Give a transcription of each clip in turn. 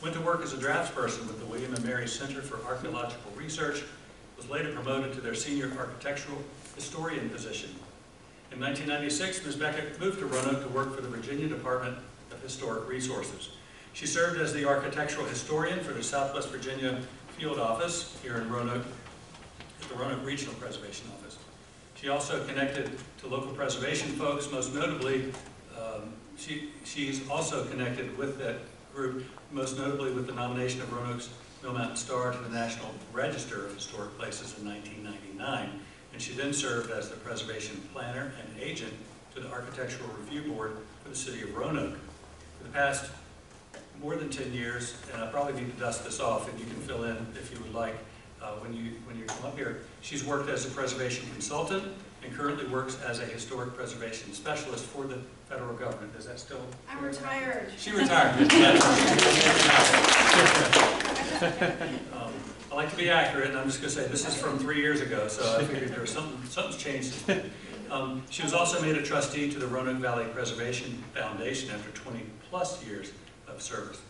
went to work as a draftsperson with the William and Mary Center for Archaeological Research, was later promoted to their senior architectural historian position. In 1996, Ms. Beckett moved to Roanoke to work for the Virginia Department of Historic Resources. She served as the architectural historian for the Southwest Virginia Field Office here in Roanoke, at the Roanoke Regional Preservation Office. She also connected to local preservation folks, most notably, she's also connected with that group, most notably with the nomination of Roanoke's Mill Mountain Star to the National Register of Historic Places in 1999, and she then served as the preservation planner and agent to the Architectural Review Board for the city of Roanoke. For the past more than 10 years, and I probably need to dust this off, and you can fill in if you would like when you come up here. She's worked as a preservation consultant and currently works as a historic preservation specialist for the federal government. Is that still? I'm retired. She retired. I like to be accurate, and I'm just going to say this is from 3 years ago, so I figured there was something's changed since then. She was also made a trustee to the Roanoke Valley Preservation Foundation after 20+ years of service.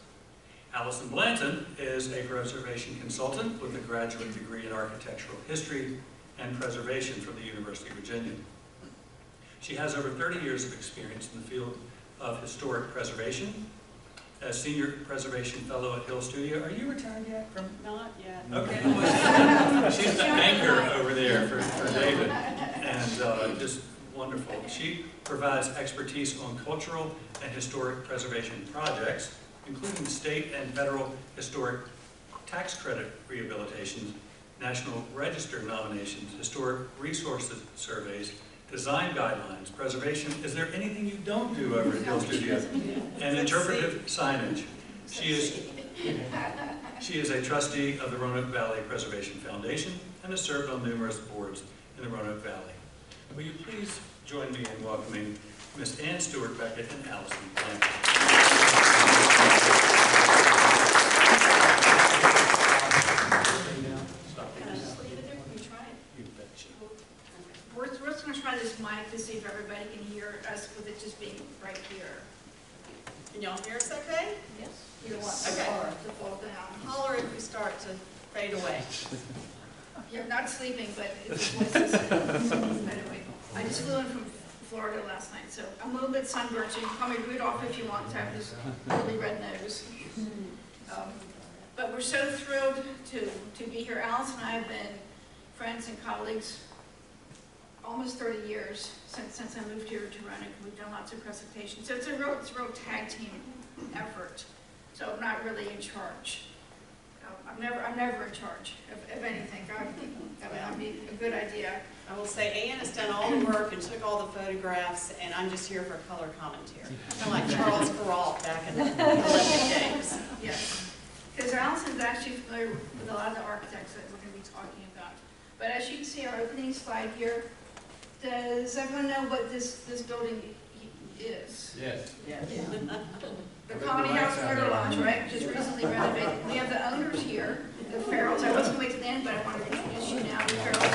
Alison Blanton is a preservation consultant with a graduate degree in architectural history and preservation from the University of Virginia. She has over 30 years of experience in the field of historic preservation. As Senior Preservation Fellow at Hill Studio. Are you retired yet? Not yet. Okay. Well, she's the anchor over there for David, and just wonderful. She provides expertise on cultural and historic preservation projects, including state and federal historic tax credit rehabilitation, National Register nominations, historic resources surveys, design guidelines, preservation. Is there anything you don't do over at Hill Studio? And interpretive signage. She is a trustee of the Roanoke Valley Preservation Foundation and has served on numerous boards in the Roanoke Valley. Will you please join me in welcoming Ms. Ann Stuart Beckett and Alison Blanton. We're just going to try this mic to see if everybody can hear us with it just being right here. Can y'all hear us okay? Yes. You don't want Okay. to fall down. Holler if we start to fade away. You're not sleeping, but it's the voices. Anyway, I just flew in from Florida last night, so I'm a little bit sunburned, so you can call me Rudolph if you want to have this really red nose. But we're so thrilled to be here. Alison and I have been friends and colleagues almost 30 years since I moved here to Roanoke. We've done lots of presentations. So it's a real tag team effort. So I'm not really in charge. I'm never in charge of anything. That would be a good idea. I will say Ann has done all the work and took all the photographs, and I'm just here for color commentary. Kind of like Charles Perrault back in the Olympic Games. Yes, because Alison's actually familiar with a lot of the architects that we're going to be talking about. But as you can see, our opening slide here, does everyone know what this building is? Yes. Yeah. The Colony House Motor Lodge, right? Just recently renovated. We have the owners here, the Farrells. I wasn't going to wait to the end, but I wanted to introduce you now, the Farrells.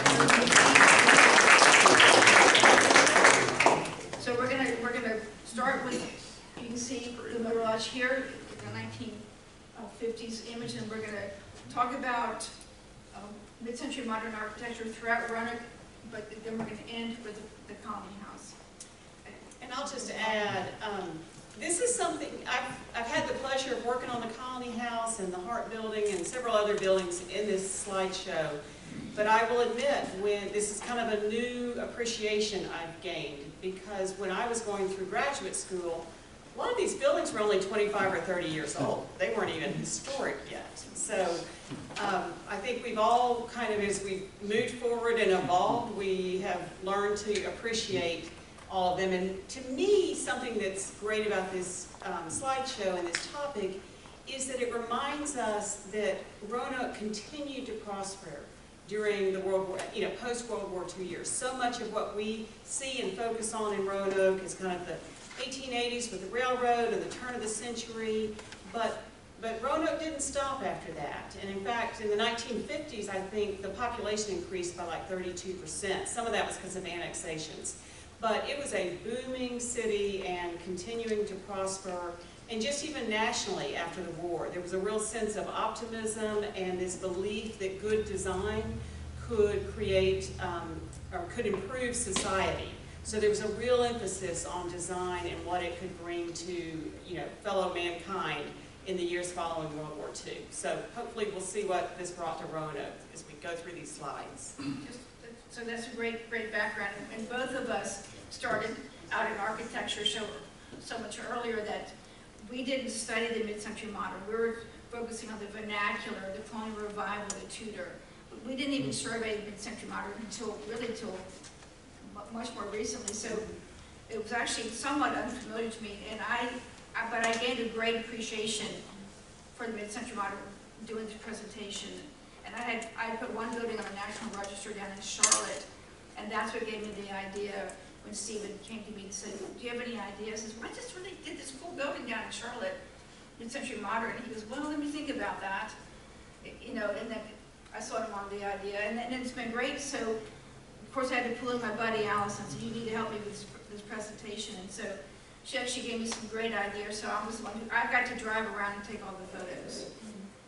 So we're gonna start with, you can see the Motor Lodge here, the 1950s image, and we're gonna talk about mid-century modern architecture throughout Roanoke, but then we're gonna end with the Colony House. And I'll just add, this is something, I've had the pleasure of working on the Colony House and the Hart Building and several other buildings in this slideshow. But I will admit, this is kind of a new appreciation I've gained, because when I was going through graduate school, a lot of these buildings were only 25 or 30 years old. They weren't even historic yet. So I think we've all kind of, as we've moved forward and evolved, we have learned to appreciate all of them. And to me, something that's great about this slideshow and this topic is that it reminds us that Roanoke continued to prosper during the post-World War II years. So much of what we see and focus on in Roanoke is kind of the 1880s with the railroad and the turn of the century, but Roanoke didn't stop after that. And in fact, in the 1950s, I think the population increased by like 32%. Some of that was because of annexations. But it was a booming city and continuing to prosper. And just even nationally after the war, there was a real sense of optimism and this belief that good design could create or could improve society. So there was a real emphasis on design and what it could bring to, you know, fellow mankind in the years following World War II. So hopefully we'll see what this brought to Roanoke as we go through these slides. So that's a great background. And both of us started out in architecture so much earlier that we didn't study the mid-century modern. We were focusing on the vernacular, the colonial revival, the Tudor. We didn't even survey mid-century modern until much more recently. So it was actually somewhat unfamiliar to me. And but I gained a great appreciation for the mid-century modern doing this presentation. And I put one building on the National Register down in Charlotte, and that's what gave me the idea when Stephen came to me and said, do you have any ideas? I said, well, I just really did this cool building down in Charlotte, mid-century modern. And he goes, well, let me think about that. You know, and then I saw him on the idea, and it's been great. So, of course, I had to pull in my buddy Alison, so you need to help me with this presentation. And so she actually gave me some great ideas. So I was the one I got to drive around and take all the photos.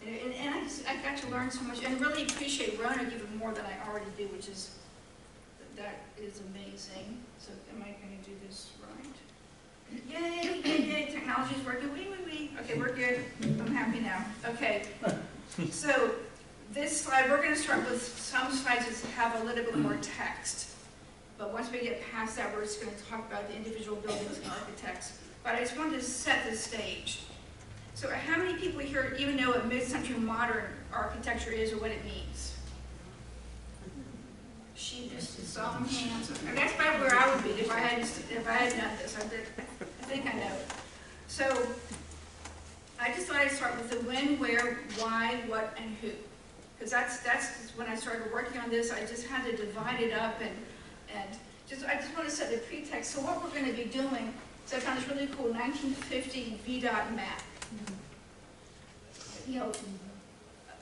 And I got to learn so much and really appreciate Roanoke even more than I already do, which is, that is amazing. So am I going to do this right? Yay, yay, yay, technology's working, wee. Okay, we're good. I'm happy now. Okay, so this slide, we're going to start with some slides that have a little bit more text. But once we get past that, we're just going to talk about the individual buildings and architects. But I just wanted to set the stage. So how many people here even know what mid-century modern architecture is or what it means? She just some hands. And that's about where I would be if I had done this. I think I know. So I just thought I'd start with the when, where, why, what, and who. Because that's when I started working on this. I just had to divide it up and I just want to set the pretext. So what we're going to be doing, so I found this really cool 1950 VDOT map. You know,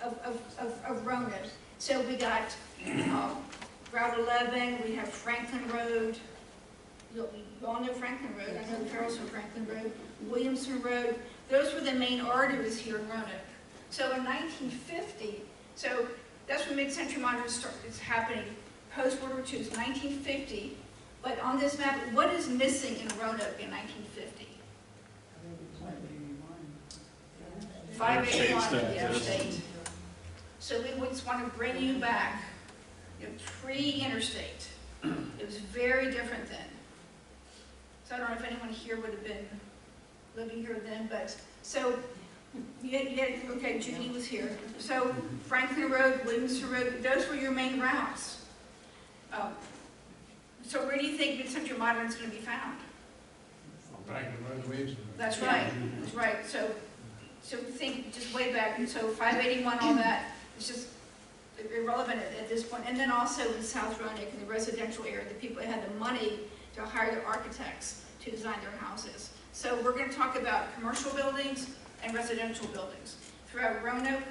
of Roanoke. So we got Route 11, we have Franklin Road. You all know Franklin Road. I know the Farrells from Franklin Road. Williamson Road. Those were the main arteries here in Roanoke. So in 1950, so that's when mid-century modern is happening. Post-World War II is 1950. But on this map, what is missing in Roanoke in 1950? 581, the interstate. So we would just want to bring you back, you know, pre-interstate. It was very different then. So I don't know if anyone here would have been living here then, but so you had okay, Judy was here. So Franklin Road, Williamson Road, those were your main routes. So where do you think mid-century modern is going to be found? Franklin Road, Williamson. That's right. That's right. So think just way back, and so 581, all that, it's just irrelevant at this point. And then also in South Roanoke, in the residential area, the people that had the money to hire the architects to design their houses. So we're going to talk about commercial buildings and residential buildings throughout Roanoke.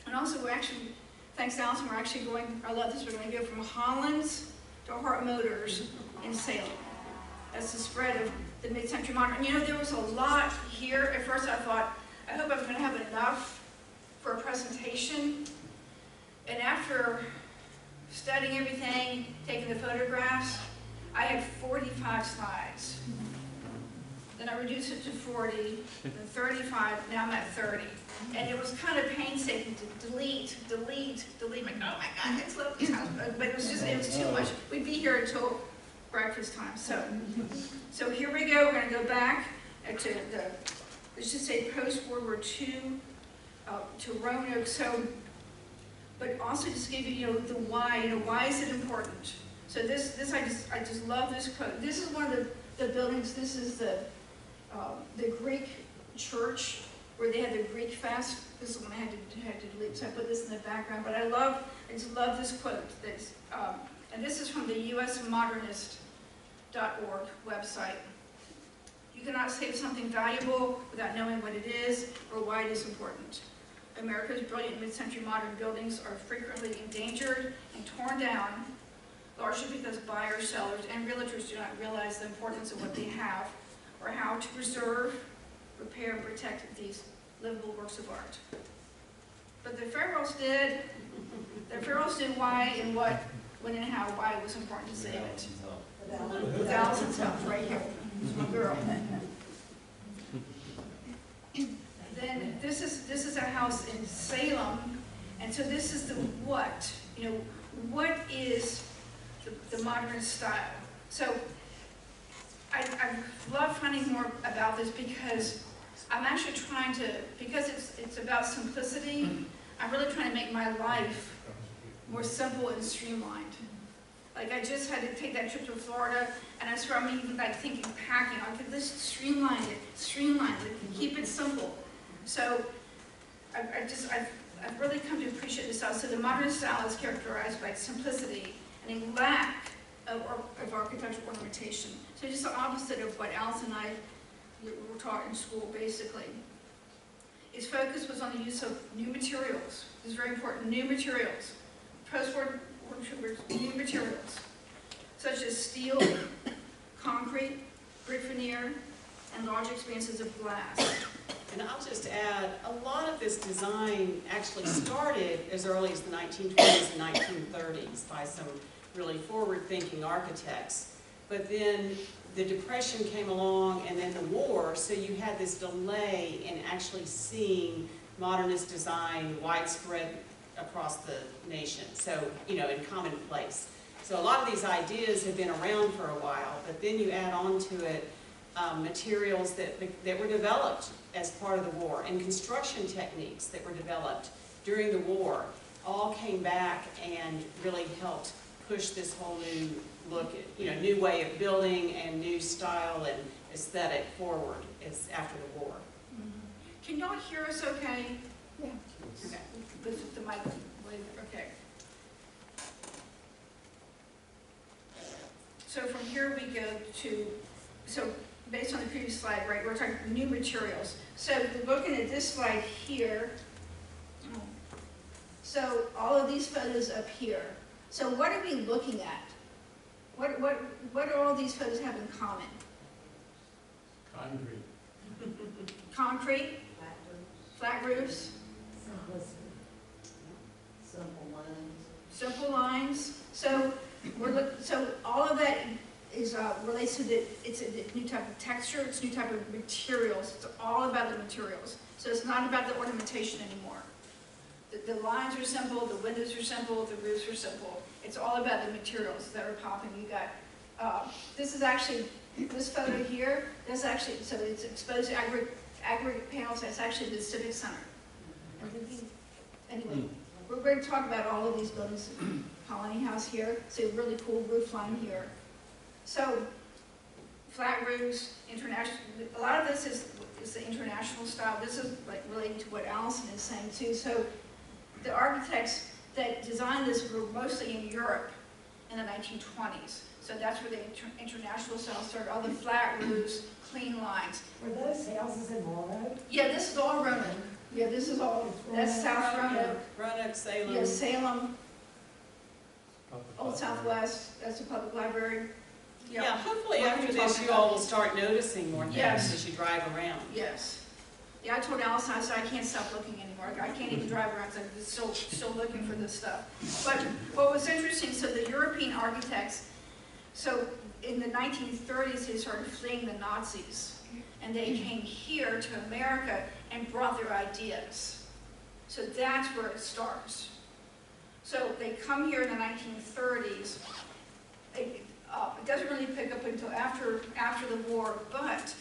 And also we're actually, thanks to Alison, we're actually going, I love this, we're going to go from Holland's to Hart Motors in Salem. That's the spread of the mid-century modern. And you know, there was a lot here. At first I thought, I hope I'm going to have enough for a presentation. And after studying everything, taking the photographs, I had 45 slides. Then I reduced it to 40, then 35, now I'm at 30. And it was kind of painstaking to delete. Like, oh my God, it's low. But it was too much. We'd be here until breakfast time. So here we go. We're going to go back to the, let's just say post-World War II to Roanoke. So, but also just give you, the why. Why is it important? So I just love this quote. This is one of the buildings. This is the Greek church where they had the Greek fest. This is when I had to delete, so I put this in the background. But I just love this quote. And this is from the USModernist.org website. You cannot save something valuable without knowing what it is or why it is important. America's brilliant mid-century modern buildings are frequently endangered and torn down, largely because buyers, sellers, and realtors do not realize the importance of what they have or how to preserve repair, and protect these livable works of art. But the Farrells did why and what, when and how, why it was important to save it. With Alison's help, right here, this my girl. Then this is a house in Salem, and so this is the what, you know, what is the modern style? So I love finding more about this because I'm actually trying to, because it's about simplicity, I'm really trying to make my life more simple and streamlined. Like I just had to take that trip to Florida, and I swear I'm even like thinking packing. I could just streamline it, keep it simple. So I've really come to appreciate this style. So the modern style is characterized by simplicity and a lack of architectural ornamentation. So just the opposite of what Alison and I were taught in school, basically. Its focus was on the use of new materials. This is very important, new materials. Post-war new materials, such as steel, concrete, brick veneer, and large expanses of glass. And I'll just add, a lot of this design actually started as early as the 1920s and 1930s by some really forward-thinking architects. But then the Depression came along and then the war, so you had this delay in actually seeing modernist design widespread across the nation, so, you know, in commonplace. So a lot of these ideas have been around for a while, but then you add on to it materials that were developed as part of the war, and construction techniques that were developed during the war, all came back and really helped push this whole new look at, you know, new way of building and new style and aesthetic forward as after the war. Mm-hmm. Can y'all hear us okay? Yeah. Okay. With the mic, okay. So from here we go to, so based on the previous slide, right, we're talking new materials. So looking at this slide here, so all of these photos up here. So what are we looking at? What do all these photos have in common? Concrete. Concrete, flat roofs, simple lines. So so all of that is relates to it's a new type of texture, it's a new type of materials. It's all about the materials. So it's not about the ornamentation anymore. The lines are simple, the windows are simple, the roofs are simple. It's all about the materials that are popping. You got this is actually this photo here. That's actually so it's exposed aggregate panels. That's actually the Civic Center. Anyway, we're going to talk about all of these buildings. Colony House here, so a really cool roof line here. So flat roofs, international. A lot of this is the international style. This is like relating to what Alison is saying too. So the architects that designed this were mostly in Europe in the 1920s. So that's where the international style started. All the flat roofs, clean lines. Were those houses in Roanoke? Yeah, this is all Roanoke. Yeah, this is all. That's South Roanoke. Roanoke, Salem. Yeah, Salem. Old Southwest, that's the public library. Yeah, hopefully after this you all will start noticing more things as you drive around. Yes. Yeah, I told Alison, I said, I can't stop looking anymore. I can't even drive around, I'm still looking for this stuff. But what was interesting, so the European architects, so in the 1930s they started fleeing the Nazis. And they came here to America and brought their ideas. So that's where it starts. So they come here in the 1930s. It doesn't really pick up until after the war, but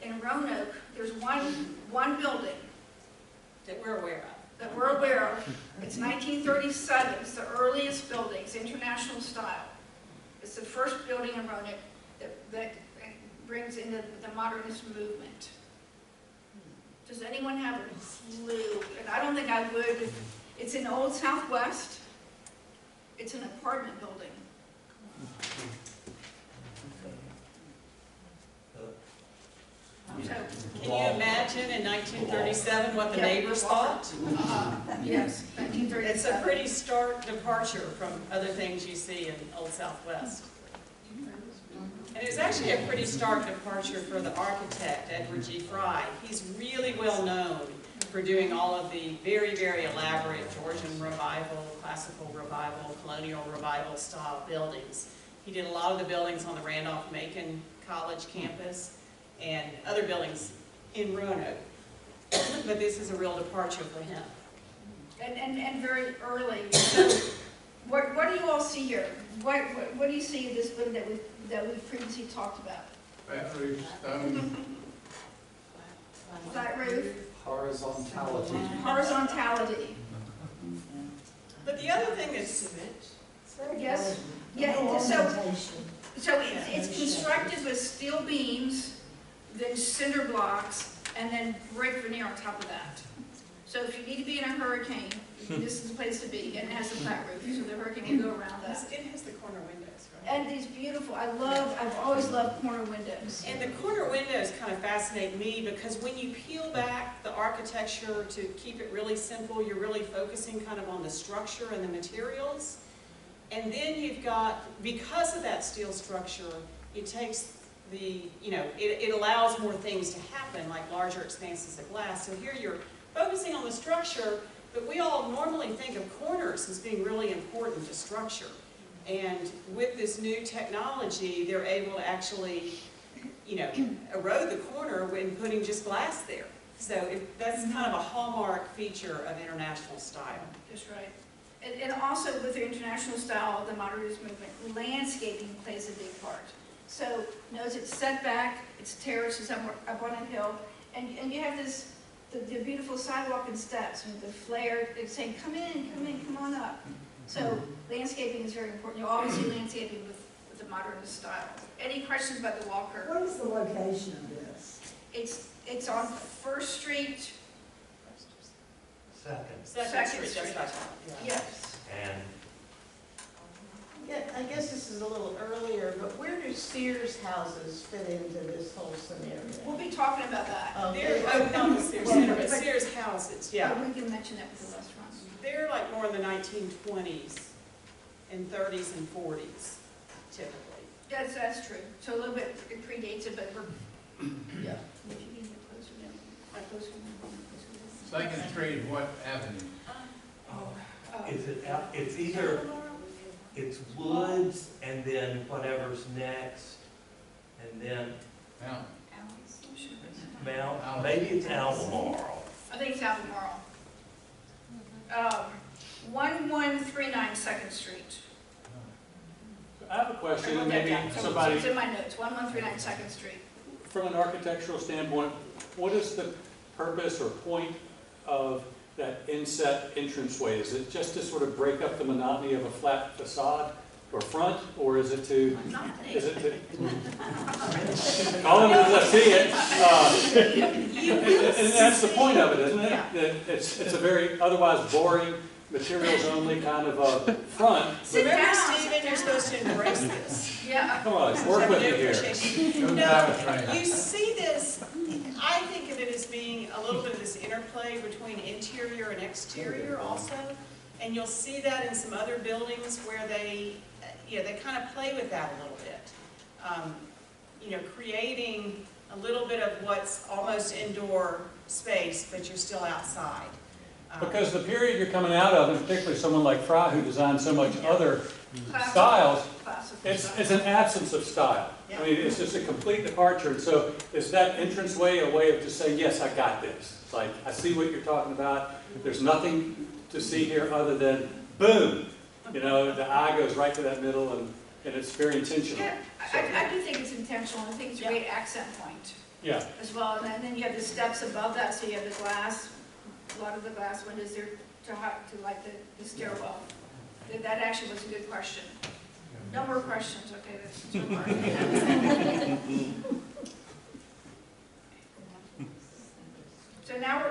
in Roanoke, there's one building That we're aware of. that we're aware of. It's 1937. It's the earliest building. It's international style. It's the first building in Roanoke that brings in the modernist movement. Does anyone have a clue? And I don't think I would. It's in Old Southwest. It's an apartment building. So, Can you imagine in 1937 what the neighbors thought? yes, 1937. It's a pretty stark departure from other things you see in Old Southwest. And it was actually a pretty stark departure for the architect, Edward G. Fry. He's really well known for doing all of the very, very elaborate Georgian revival, classical revival, colonial revival style buildings. He did a lot of the buildings on the Randolph-Macon College campus and other buildings in Roanoke. But this is a real departure for him. And very early. So what do you all see here? What do you see in this building that we've previously talked about? Flat roof, stone, Flat roof, Horizontality. horizontality. But the other thing that's, Yes. Yeah. So it's constructed with steel beams, then cinder blocks, and then brick veneer on top of that. So if you need to be in a hurricane, this is the place to be, and it has a flat roof, so the hurricane will go around that. it has the corner windows, right? And these beautiful, I've always loved corner windows. And the corner windows kind of fascinate me because when you peel back the architecture to keep it really simple, you're really focusing kind of on the structure and the materials. And then you've got, because of that steel structure, it takes the, it allows more things to happen, like larger expanses of glass. So here you're focusing on the structure, but we all normally think of corners as being really important to structure. And with this new technology, they're able to actually, erode the corner when putting just glass there. So that's kind of a hallmark feature of international style. That's right. And also with the international style, the modernist movement, landscaping plays a big part. So notice it's set back, it's terraces up on a hill, and you have this, the beautiful sidewalk and steps, and the flare, it's saying, come in, come on up. So landscaping is very important. You'll always see landscaping with the modernist style. Any questions about the Walker? What is the location of this? It's on First Street. Second. Second Street. Yes. And Yeah, I guess this is a little earlier, but where do Sears houses fit into this whole scenario? We'll be talking about that. Not the Sears Center, but Sears houses, yeah. But we can mention that with the restaurants. They're like more in the 1920s and 30s and 40s, typically. That's true. So a little bit, it predates it, but we're, yeah. If you can get closer, yeah. Closer. Second Street, what avenue? is it out, it's either, it's Woods and then whatever's next, and then Now, maybe it's Albemarle. I think it's Albemarle. 1139 Second Street. I have a question, I and wrote that maybe down. So somebody, it's in my notes, 1139 Second Street. from an architectural standpoint, what is the purpose or point of that inset entranceway? Is it just to sort of break up the monotony of a flat facade or front, or is it to, call it as I see it, and that's the point of it, isn't it? That it's a very otherwise boring, materials only kind of a front. Remember, Stephen, you're supposed to embrace this. Yeah. Come on, work with me here. No, you see this, I think of it as being a little bit of this interplay between interior and exterior also. And you'll see that in some other buildings where they kind of play with that a little bit. Creating a little bit of what's almost indoor space, but you're still outside. Because the period you're coming out of, and particularly someone like Fry who designed so much other styles, it's an absence of style. I mean, it's just a complete departure. And so is that entranceway a way of just saying, yes, I got this? It's like, I see what you're talking about. There's nothing to see here other than, boom, the eye goes right to that middle, and it's very intentional. Yeah, I do think it's intentional. I think it's a great accent point. Yeah. As well, and then you have the steps above that, so you have the glass, a lot of the glass windows there to like the stairwell. That actually was a good question. No more questions, okay, that's too hard. So now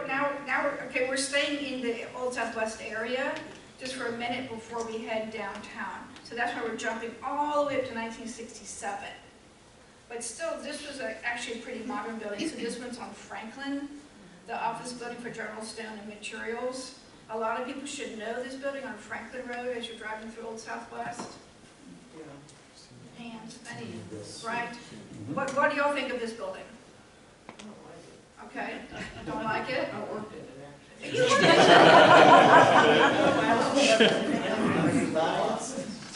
we're staying in the Old Southwest area just for a minute before we head downtown. So that's why we're jumping all the way up to 1967. But still, this was actually a pretty modern building. So this one's on Franklin, the office building for General Stone and Materials. A lot of people should know this building on Franklin Road as you're driving through Old Southwest. hands, any, right? What do y'all think of this building? Okay, don't like it? I worked in it, actually. You worked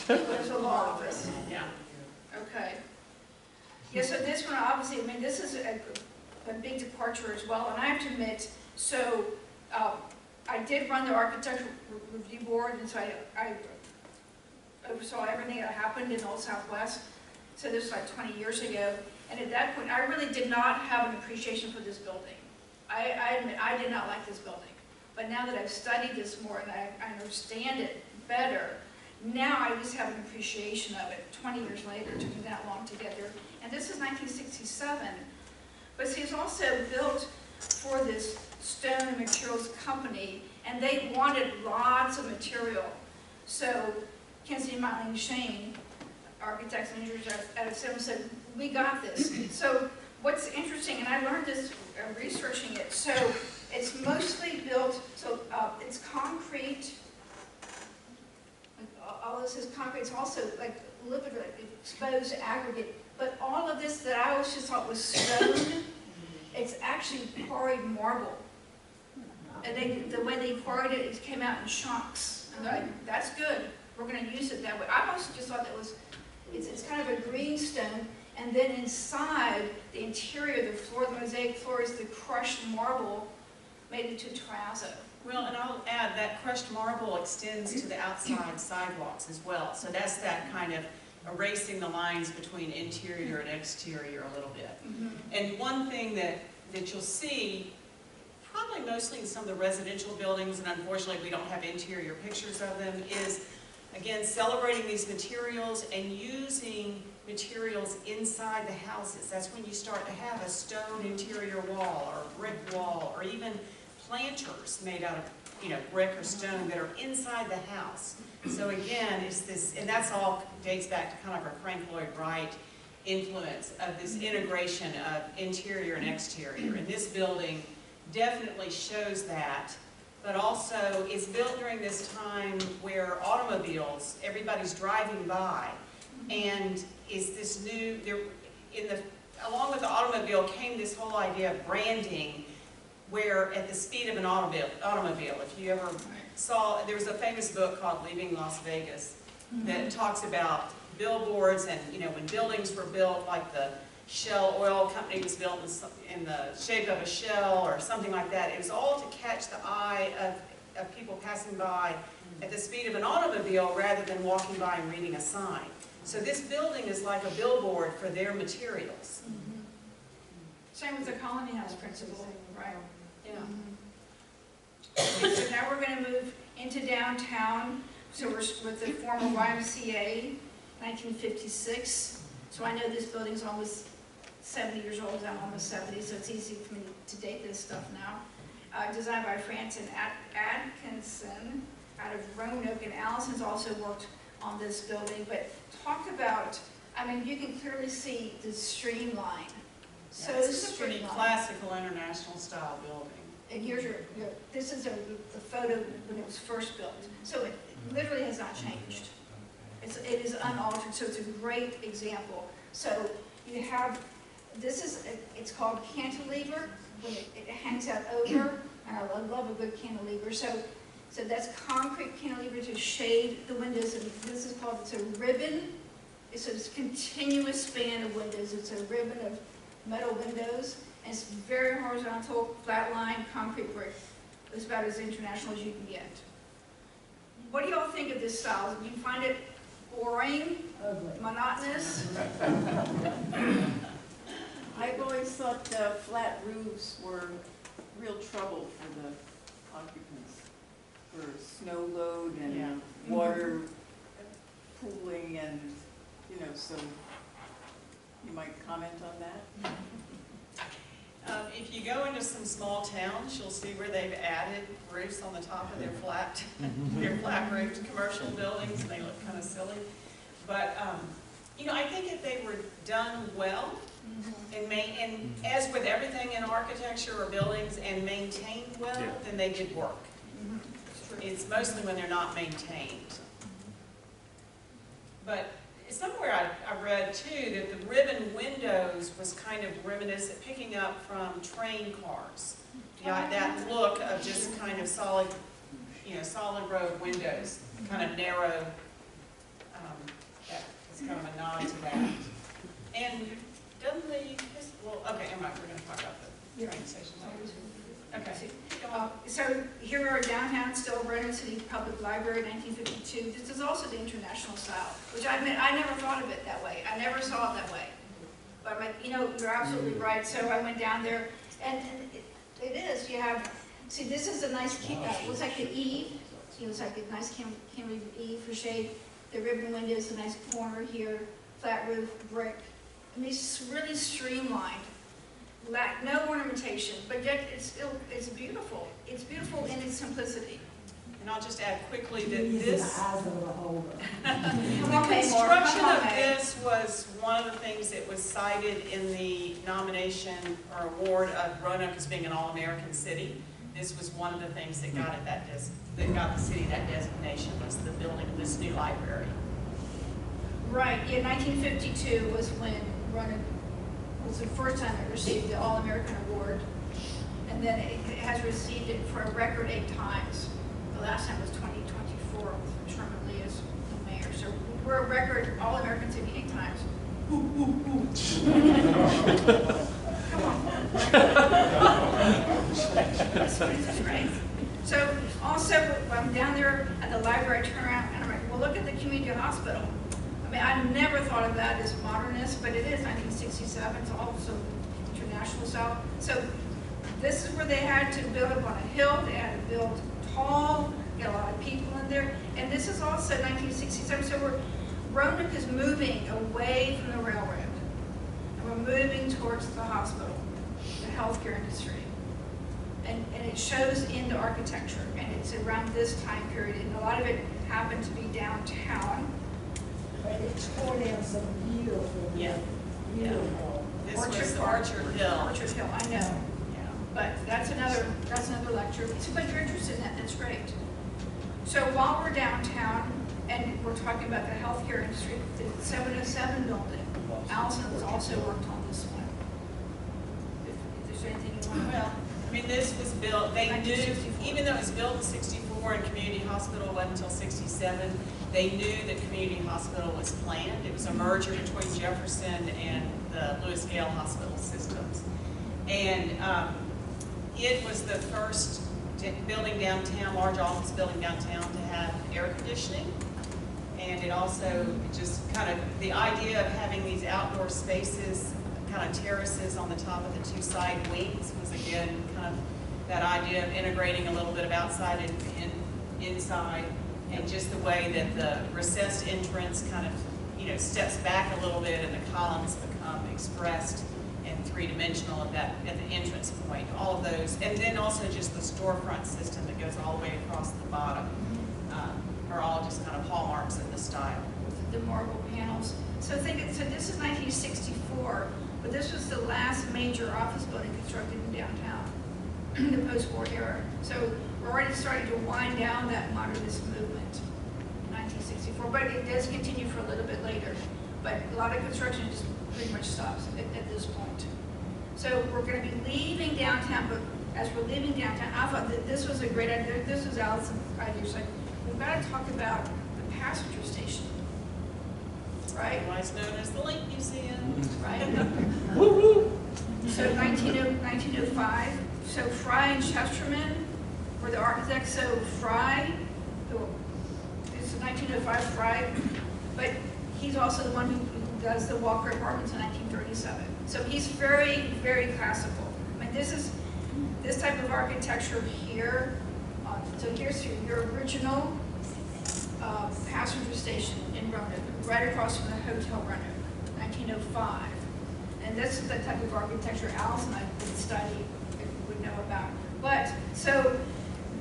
There's a law office. Yeah. Okay. Yeah, so this one, obviously, I mean, this is a big departure as well, and I have to admit, so I did run the architectural review board, and so I oversaw everything that happened in Old Southwest. So this was like 20 years ago, and at that point, I really did not have an appreciation for this building. I admit, I did not like this building. But now that I've studied this more and I understand it better, now I just have an appreciation of it 20 years later. It took me that long to get there. And this is 1967. But see, it's also built for this stone and materials company, and they wanted lots of material. So Kinsey, Motley, and Shane, architects and engineers out of Seven, said, we got this. So what's interesting, and I learned this researching it, so it's mostly built, so it's concrete. All this is concrete. It's also like liquid, exposed aggregate. But all of this that I always just thought was stone, it's actually quarried marble. And the way they quarried it, it came out in chunks. And they're like, that's good. We're going to use it that way. I also just thought that was, it's kind of a green stone. And then inside, the interior, the floor, the mosaic floor is the crushed marble made into terrazzo. Well, and I'll add that crushed marble extends to the outside sidewalks as well. So that's that kind of erasing the lines between interior and exterior a little bit. And one thing that you'll see, probably mostly in some of the residential buildings, and unfortunately we don't have interior pictures of them, is, again, celebrating these materials and using materials inside the houses. That's when you start to have a stone interior wall or a brick wall or even planters made out of, you know, brick or stone that are inside the house. So again, it's this, and that's all dates back to kind of our Frank Lloyd Wright influence of this integration of interior and exterior. And this building definitely shows that, but also it's built during this time where automobiles, everybody's driving by, and is this new, along with the automobile came this whole idea of branding, where at the speed of an automobile, if you ever saw, there was a famous book called Leaving Las Vegas that talks about billboards and, you know, when buildings were built, like the Shell Oil Company was built in the shape of a shell or something like that. It was all to catch the eye of people passing by at the speed of an automobile rather than walking by and reading a sign. So this building is like a billboard for their materials. Same with the Colony House principle, right? Yeah. Okay, so now we're going to move into downtown. So we're with the former YMCA, 1956. So I know this building's almost 70 years old. I'm almost 70, so it's easy for me to date this stuff now. Designed by Francis Atkinson out of Roanoke, and Alison's also worked on this building. But talk about, I mean, you can clearly see the streamline. So This is a pretty classical international style building. And here's this is the photo when it was first built. So it literally has not changed. It is unaltered, so it's a great example. So you have, it's called cantilever, when it hangs out over, and I love a good cantilever. So that's concrete cantilever to shade the windows, and this is called, it's a ribbon. It's a continuous span of windows. It's a ribbon of metal windows, and it's very horizontal, flat line, concrete brick. It's about as international as you can get. What do y'all think of this style? Do you find it boring, monotonous? I've always thought flat roofs were real trouble for the occupants, for snow load and water pooling, and, you know, so you might comment on that? If you go into some small towns, you'll see where they've added roofs on the top of their flat roofed commercial buildings, and they look kind of silly. But you know, I think if they were done well, and as with everything in architecture or buildings, and maintained well, then they did work. It's mostly when they're not maintained. But somewhere I read too that the ribbon windows was kind of reminiscent, picking up from train cars. Yeah, that look of just kind of solid, solid row of windows, kind of narrow. That is kind of a nod to that. And doesn't okay, we're going to talk about the train station later. Okay. So here we are downtown, still Roanoke City Public Library, 1952. This is also the international style, which I admit, I never thought of it that way. I never saw it that way. But I'm like, you're absolutely right. So I went down there, and it is. You have, see, this is a nice, looks like an eave. Looks like a nice cantilever eave for shade. The ribbon windows, a nice corner here, flat roof, brick. I mean, it's really streamlined. No ornamentation, but yet it's beautiful. It's beautiful in its simplicity. And I'll just add quickly that Using this, the eyes of the beholder. the construction of this was one of the things that was cited in the nomination or award of Roanoke as being an all-American city. This was one of the things that got it that got the city that designation, was the building of this new library. Right. Yeah, 1952 was when Roanoke was the first time it received the All-American Award, and then it has received it for a record 8 times. The last time was 2024 with Sherman Lee as the mayor. So we're a record All-American city 8 times. Come on. That's right. So also, I'm down there at the library, I turn around and I'm like, well, look at the community hospital. I mean, I never thought of that as modernist, but it is 1967. It's also international style. So this is where they had to build up on a hill. They had to build tall, get a lot of people in there. And this is also 1967. So Roanoke is moving away from the railroad. And we're moving towards the hospital, the healthcare industry. And it shows in the architecture. And it's around this time period. And a lot of it happened to be downtown. But it tore down some beautiful, beautiful. This was Orchard Hill. Orchard Hill, I know. Yeah. But that's another lecture. But you're interested in that, that's great. So while we're downtown and we're talking about the healthcare industry, the 707 building, Alison has also worked on this one. If there's anything you want to. Well, I mean, this was built, they knew, 1964. even though it was built in 64 and community hospital wasn't until 67, they knew that community hospital was planned. It was a merger between Jefferson and the Lewis Gale hospital systems. And it was the first building downtown, large office building downtown, to have air conditioning. And it also just kind of, the idea of having these outdoor spaces, kind of terraces on the top of the 2 side wings was again kind of that idea of integrating a little bit of outside and inside, and just the way that the recessed entrance kind of, steps back a little bit and the columns become expressed and 3-dimensional at the entrance point. All of those, and then also just the storefront system that goes all the way across the bottom, are all just kind of hallmarks of the style. The marble panels. So this is 1964, but this was the last major office building constructed in downtown in the post-war era. So we're already starting to wind down that modernist movement in 1964, but it does continue for a little bit later. But a lot of construction just pretty much stops at this point. So we're going to be leaving downtown, but as we're leaving downtown, I thought that this was a great idea. This was Alison's idea. She's like, we've got to talk about the passenger station, right? Otherwise known as the Link Museum. Right? So 1905, so Fry and Chesterman were the architects. So Fry, it's 1905 Fry, but he's also the one who does the Walker Apartments in 1937. So he's very, very classical. I mean, this type of architecture here. So here's your original passenger station in Roanoke, right across from the Hotel Roanoke, 1905. And this is the type of architecture Alison and I would study, would know about. But, so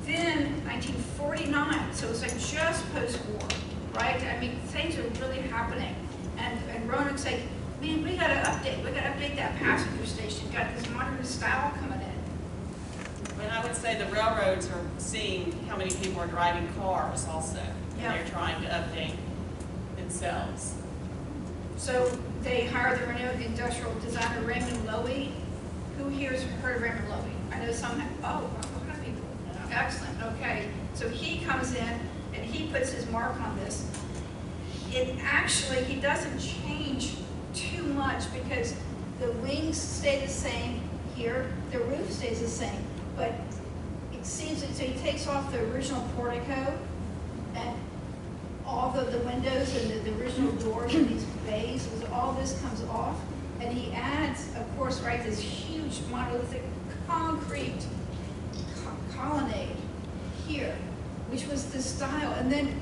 then 1949, so it's like just post-war, right? I mean, things are really happening. And Roanoke's like, man, we gotta update that passenger station. Got this modernist style coming in. And I would say the railroads are seeing how many people are driving cars also. Yeah. They're trying to update themselves. So they hired the Roanoke industrial designer Raymond Loewy. Who here's heard of Raymond Loewy? I know some have, oh, a lot of people. Excellent, okay. So he comes in and he puts his mark on this. It actually, he doesn't change too much because the wings stay the same here, the roof stays the same, but it seems, so he takes off the original portico and all the windows and the original doors and these bays, all this comes off, and he adds, of course, right, this huge monolithic concrete colonnade here, which was the style, and then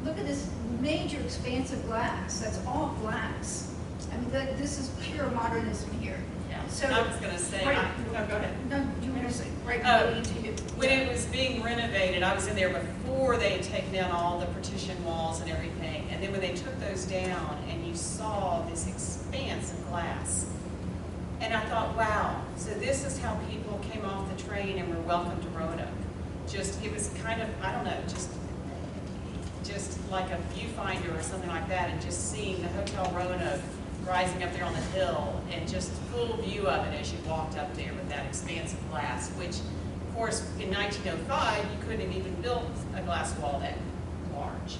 look at this major expanse of glass, that's all glass. I mean, this is pure modernism here. Yeah, So, and I was gonna say, right, no, go ahead. No, you were gonna say, right, into you. When it was being renovated, I was in there before they had taken down all the partition walls and everything. And then when they took those down and you saw this expanse of glass, and I thought, wow, so this is how people came off the train and were welcome to Roanoke. Just, it was kind of, I don't know, just like a viewfinder or something like that, and just seeing the Hotel Roanoke rising up there on the hill, and just full view of it as you walked up there with that expanse of glass, which, of course, in 1905, you couldn't have even built a glass wall that large.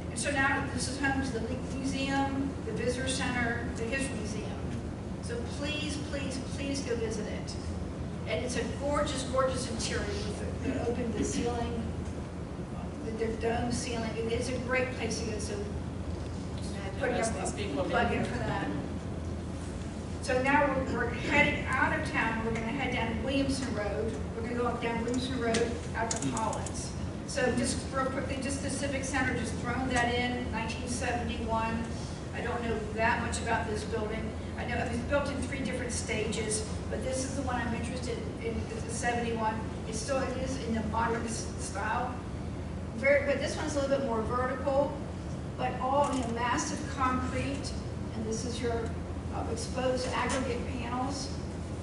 And so now this is home to the Leak Museum, the Visitor Center, the History Museum. So please, please, please go visit it. And it's a gorgeous, gorgeous interior with the open the ceiling, their dome ceiling. It's a great place to go. So putting up a plug in for that. So now we're heading out of town. We're going to head down Williamson Road. We're going to go up down Williamson Road out to Collins. So just real quickly, just the Civic Center, just throwing that in 1971. I don't know that much about this building. I know it was built in 3 different stages, but this is the one I'm interested in, because it's 71. It is in the modernist style. But this one's a little bit more vertical, but all massive concrete, and this is your exposed aggregate panels,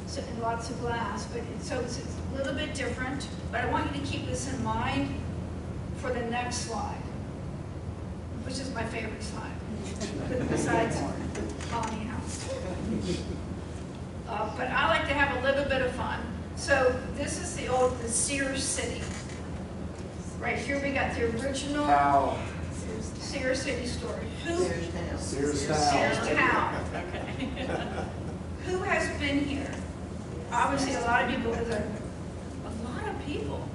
so, and lots of glass. But so it's a little bit different. But I want you to keep this in mind for the next slide, which is my favorite slide, besides Colony House. But I like to have a little bit of fun. So this is the Sears City. Right here we got the original Sears City story. Sears Town. Okay. Who has been here? Obviously a lot of people, because a lot of people.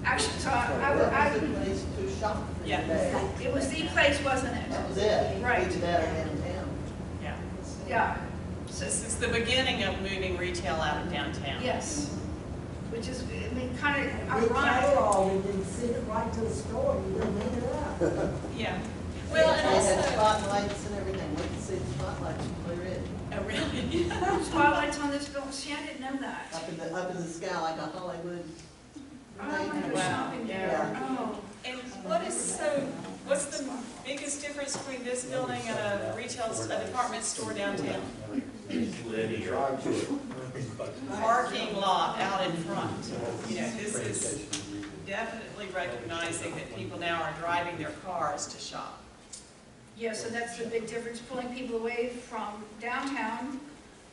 Actually, so That was the place to shop for Yeah. today. it was the place, wasn't it? That was it. Right. We did that downtown. Yeah. Yeah. So, This is the beginning of moving retail out of downtown. yes. Which is, I mean, kind of We ironic. catalog and then send it right to the store, you don't need it up. Yeah. Well, and They had also, spotlights and everything. We could see the spotlights from Blue Ridge. oh, really? Spotlights on this building. See, I didn't know that. Up in the sky like a Hollywood. Oh, I want to go Wow. shopping there. Yeah. Oh. And what's the biggest difference between this building and a department store downtown? Parking lot out in front. You know, this is definitely recognizing that people now are driving their cars to shop. Yeah, so that's the big difference, pulling people away from downtown,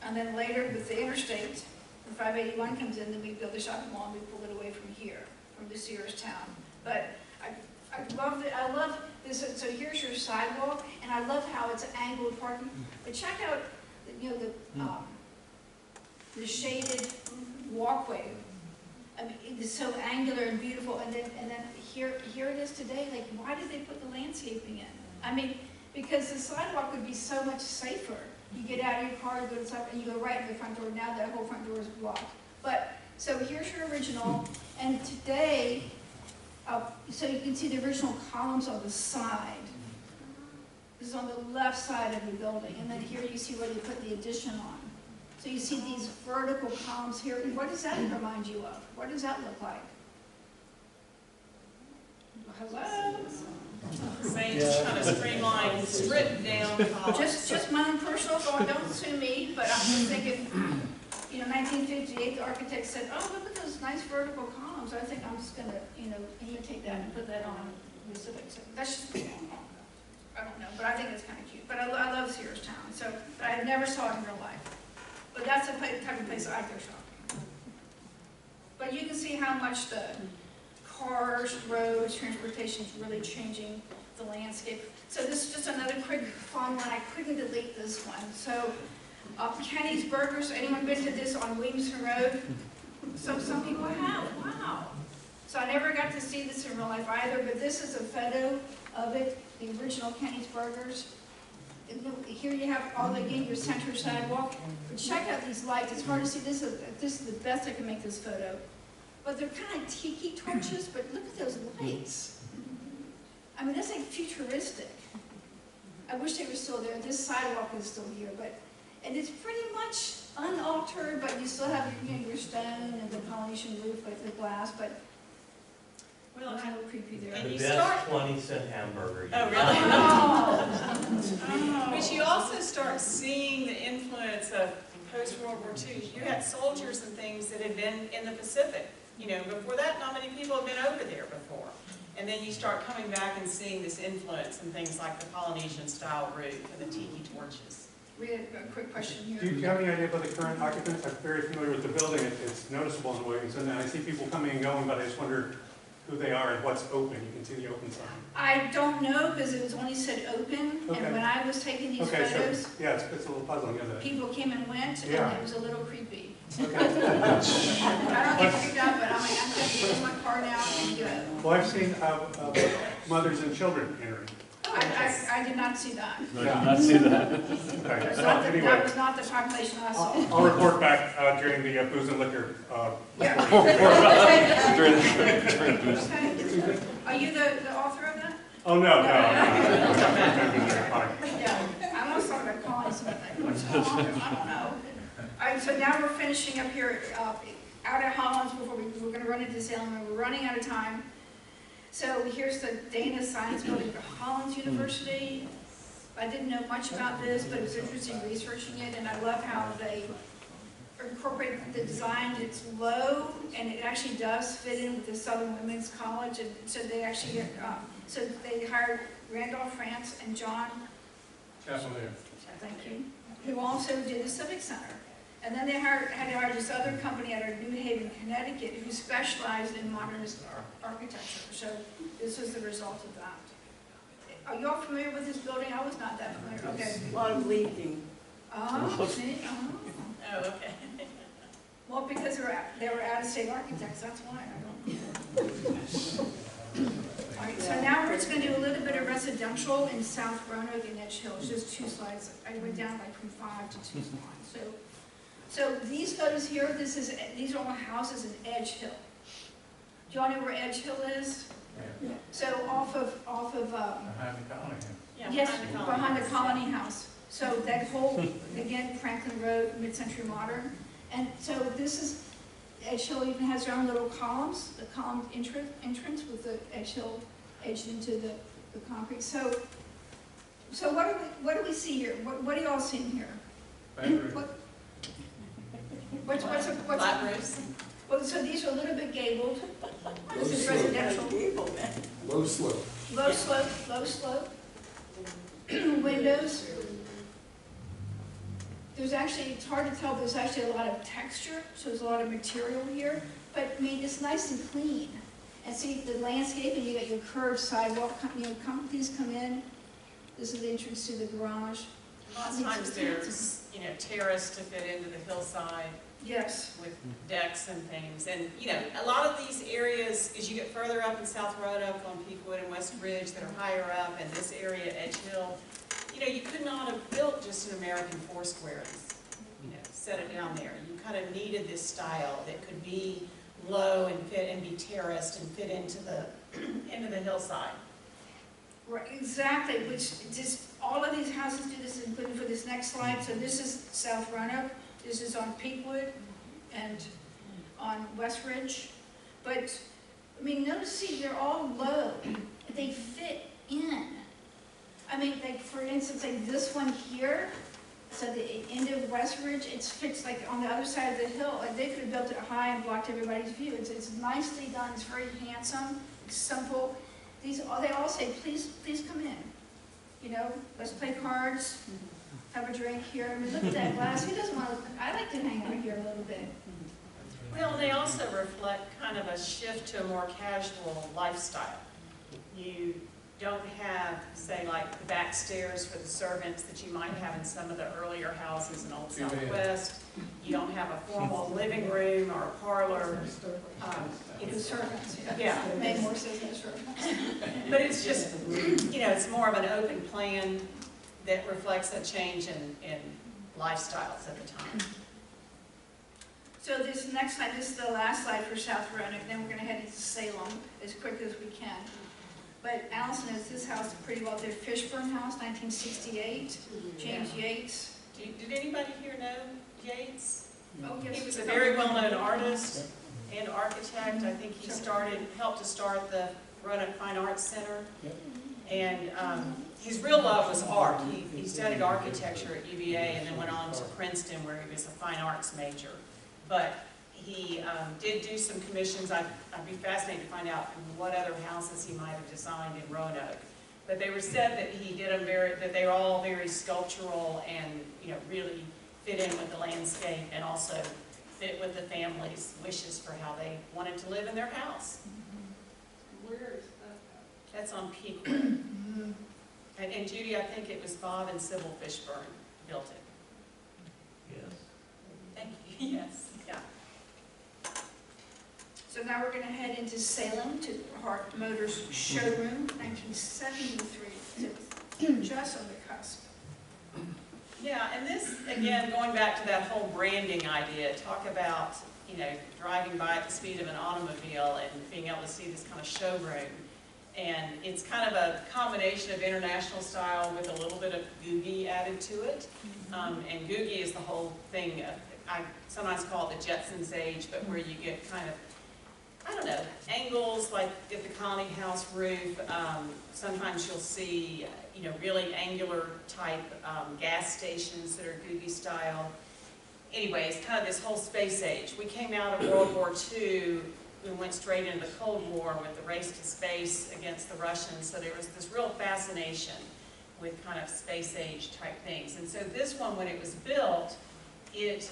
and then later with the interstate, when 581 comes in, then we build a shopping mall and we pull it away from here, from the Sears town. But I love it. I love this. So here's your sidewalk, and I love how it's angled parking. But check out, you know, the shaded walkway. I mean, it is so angular and beautiful. And then here it is today. Like, why did they put the landscaping in? I mean, because the sidewalk would be so much safer. You get out of your car, you go to the sidewalk, and you go right in the front door. Now that whole front door is blocked. But so here's your original, and today, so you can see the original columns on the side. This is on the left side of the building, and then here you see where they put the addition on. So you see these vertical columns here. What does that remind you of? What does that look like? Hello? Same kind of streamlined, stripped down columns. Just my own personal thought, don't sue me, but I'm just thinking, you know, 1958, the architect said, oh, look at those nice vertical columns. I think I'm just gonna, you know, imitate that and put that on the Civic Center. That's just me. I don't know, but I think it's kind of cute. But I love Searstown, so, but I never saw it in real life. But that's the type of place I go shopping. But you can see how much the cars, roads, transportation is really changing the landscape. So this is just another quick fun one. I couldn't delete this one. So Kenny's Burgers, anyone been to this on Williamson Road? So some people have, wow. So I never got to see this in real life either, but this is a photo of it, the original Kenny's Burgers. And here you have all again your center sidewalk. But check out these lights. It's hard to see. This is the best I can make this photo. But they're kind of tiki torches. But look at those lights. I mean, that's like futuristic. I wish they were still there. This sidewalk is still here, and it's pretty much unaltered. But you still have your stone and the Polynesian roof with the glass. But Well, it's a little creepy there. and The you best start- 20-cent hamburger. Oh, really? Oh. But you also start seeing the influence of post-World War II. You had soldiers and things that had been in the Pacific. You know, before that, not many people had been over there before. And then you start coming back and seeing this influence in things like the Polynesian-style roof and the tiki torches. We had a quick question Do here. you have any idea about the current occupants? I'm very familiar with the building. It's noticeable in Williamson, and I see people coming and going, but I just wonder who they are and what's open. You can see the open sign. I don't know because it was only said open, Okay. and when I was taking these Okay, photos, so, yeah, it's a little puzzling, isn't it? people came and went, and Yeah. it was a little creepy. Okay. I don't get freaked out, but I'm like, I'm going to get in my car now and go. Well, I've seen mothers and children entering. Oh, I did not see that. No, I did not see that. Okay, That so anyway, that was not the population I saw. I'll report back during the booze and liquor. Yeah. During the boost. Okay. Are you the author of that? Oh, no. Yeah. I almost thought about calling something. What's the author? I don't know. All right, so now we're finishing up here out at Hollins before we're going to run into Salem, and we're running out of time. So here's the Dana Science Building for Hollins University. I didn't know much about this, but it was interesting researching it, and I love how they incorporate the design. It's low, and it actually does fit in with the Southern Women's College, and so they actually, so they hired Randolph France and John, Chapelier. thank you, who also did the Civic Center. And then they had to hire this other company out of New Haven, Connecticut, who specialized in modernist architecture. So this was the result of that. Are you all familiar with this building? I was not that familiar. Okay. A lot of leaking. Oh, see? Oh. Oh, okay. Well, because they were out-of-state architects, that's why. I don't know. All right, so now we're just going to do a little bit of residential in South Roanoke and Edge Hill. It's just 2 slides. I went down like from 5 to 2 slides. So these photos here, these are all houses in Edge Hill. Do you all know where Edge Hill is? Yeah. So off of Behind the colony. Yeah, yes, behind the colony. Colony House. So that whole, again, Franklin Road, mid-century modern. And so this is, Edge Hill even has their own little columns, the column entrance with the Edge Hill edged into the concrete. So what do we see here? What are you all seeing here? What's Flat roofs. well, so these are a little bit gabled. This is residential. Low slope. Low slope. Windows. There's actually, it's hard to tell, but there's actually a lot of texture, so there's a lot of material here. But I mean, it's nice and clean. And see the landscape, and you got your curved sidewalk. Companies come in. This is the entrance to the garage. A lot of times there's, terrace to fit into the hillside Yes. with decks and things. And, a lot of these areas, as you get further up in South Roanoke on Peakwood and West Ridge that are higher up, and this area, Edge Hill, you could not have built just an American Foursquare and, set it down there. You kind of needed this style that could be low and fit and be terraced and fit into the hillside. Right, exactly, which just, all of these houses do this, including for this next slide. So this is South Roanoke, this is on Peakwood and on West Ridge. But, I mean, notice, see, they're all low. They fit in. I mean, like, for instance, like this one here, so the end of West Ridge, it fits like on the other side of the hill. Like they could have built it high and blocked everybody's view. It's nicely done, it's very handsome, it's simple. They all say, please come in. you know, let's play cards, have a drink here. I mean, look at that glass. Who doesn't want to, I like to hang out here a little bit. Well, they also reflect kind of a shift to a more casual lifestyle. You don't have, say, like the back stairs for the servants that you might have in some of the earlier houses in Old Southwest. You don't have a formal living room or a parlor. The servants, Yeah. Made more sense than servants. But it's just, you know, it's more of an open plan that reflects a change in lifestyles at the time. So this next slide, this is the last slide for South Roanoke, then we're going to head into Salem as quick as we can. But Alison knows this house pretty well. Their Fishburne House, 1968, James Yates. Did anybody here know Yates? Oh, yes. He was a very well-known artist and architect. I think he helped to start the Roanoke Fine Arts Center. And his real love was art. He studied architecture at UVA and then went on to Princeton where he was a fine arts major. But he did do some commissions. I'd be fascinated to find out what other houses he might have designed in Roanoke. But they were said that he did them that they were all very sculptural and, you know, really fit in with the landscape and also fit with the family's wishes for how they wanted to live in their house. Where is that? That's on Peakwood. And Judy, I think it was Bob and Sybil Fishburne built it. Yes. Thank you. Yes. Yeah. So now we're going to head into Salem to Hart Motors showroom, 1973. So just on the cusp. Yeah, and this, again, going back to that whole branding idea, talk about, you know, driving by at the speed of an automobile and being able to see this kind of showroom. And it's kind of a combination of international style with a little bit of Googie added to it. And Googie is the whole thing, I sometimes call it the Jetsons age, but where you get kind of, I don't know, angles like at the Colony House roof. Sometimes you'll see, you know, really angular type gas stations that are Googie style. Anyways, kind of this whole space age. We came out of World War II. We went straight into the Cold War with the race to space against the Russians. So there was this real fascination with kind of space age type things. And so this one, when it was built, it,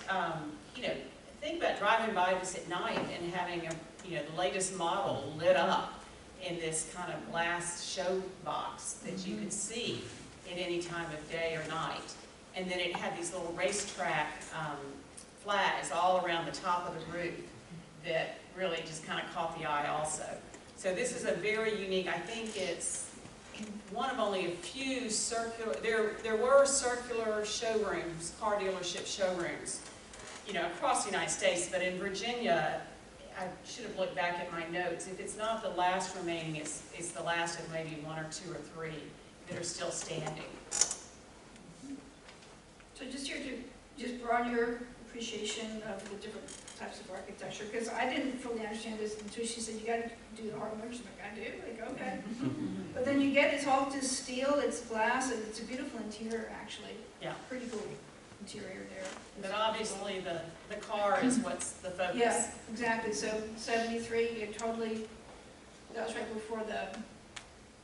you know, think about driving by this at night and having a, you know, the latest model lit up in this kind of glass show box that you could see at any time of day or night. And then it had these little racetrack flags all around the top of the roof that really just kind of caught the eye also. So this is a very unique, I think it's one of only a few circular, there were circular showrooms, car dealership showrooms, you know, across the United States, but in Virginia, I should have looked back at my notes. If it's not the last remaining, it's the last of maybe one or two or three that are still standing. So just here to just broaden your appreciation of the different types of architecture, because I didn't fully understand this until she said, you got to do the hard motors. I'm like, I do? Like, okay. But then you get, it's all just steel, it's glass, and it's a beautiful interior, actually. Yeah. Pretty cool interior there. But obviously the car is what's the focus. Yeah, exactly. So 73, it totally, that was right before the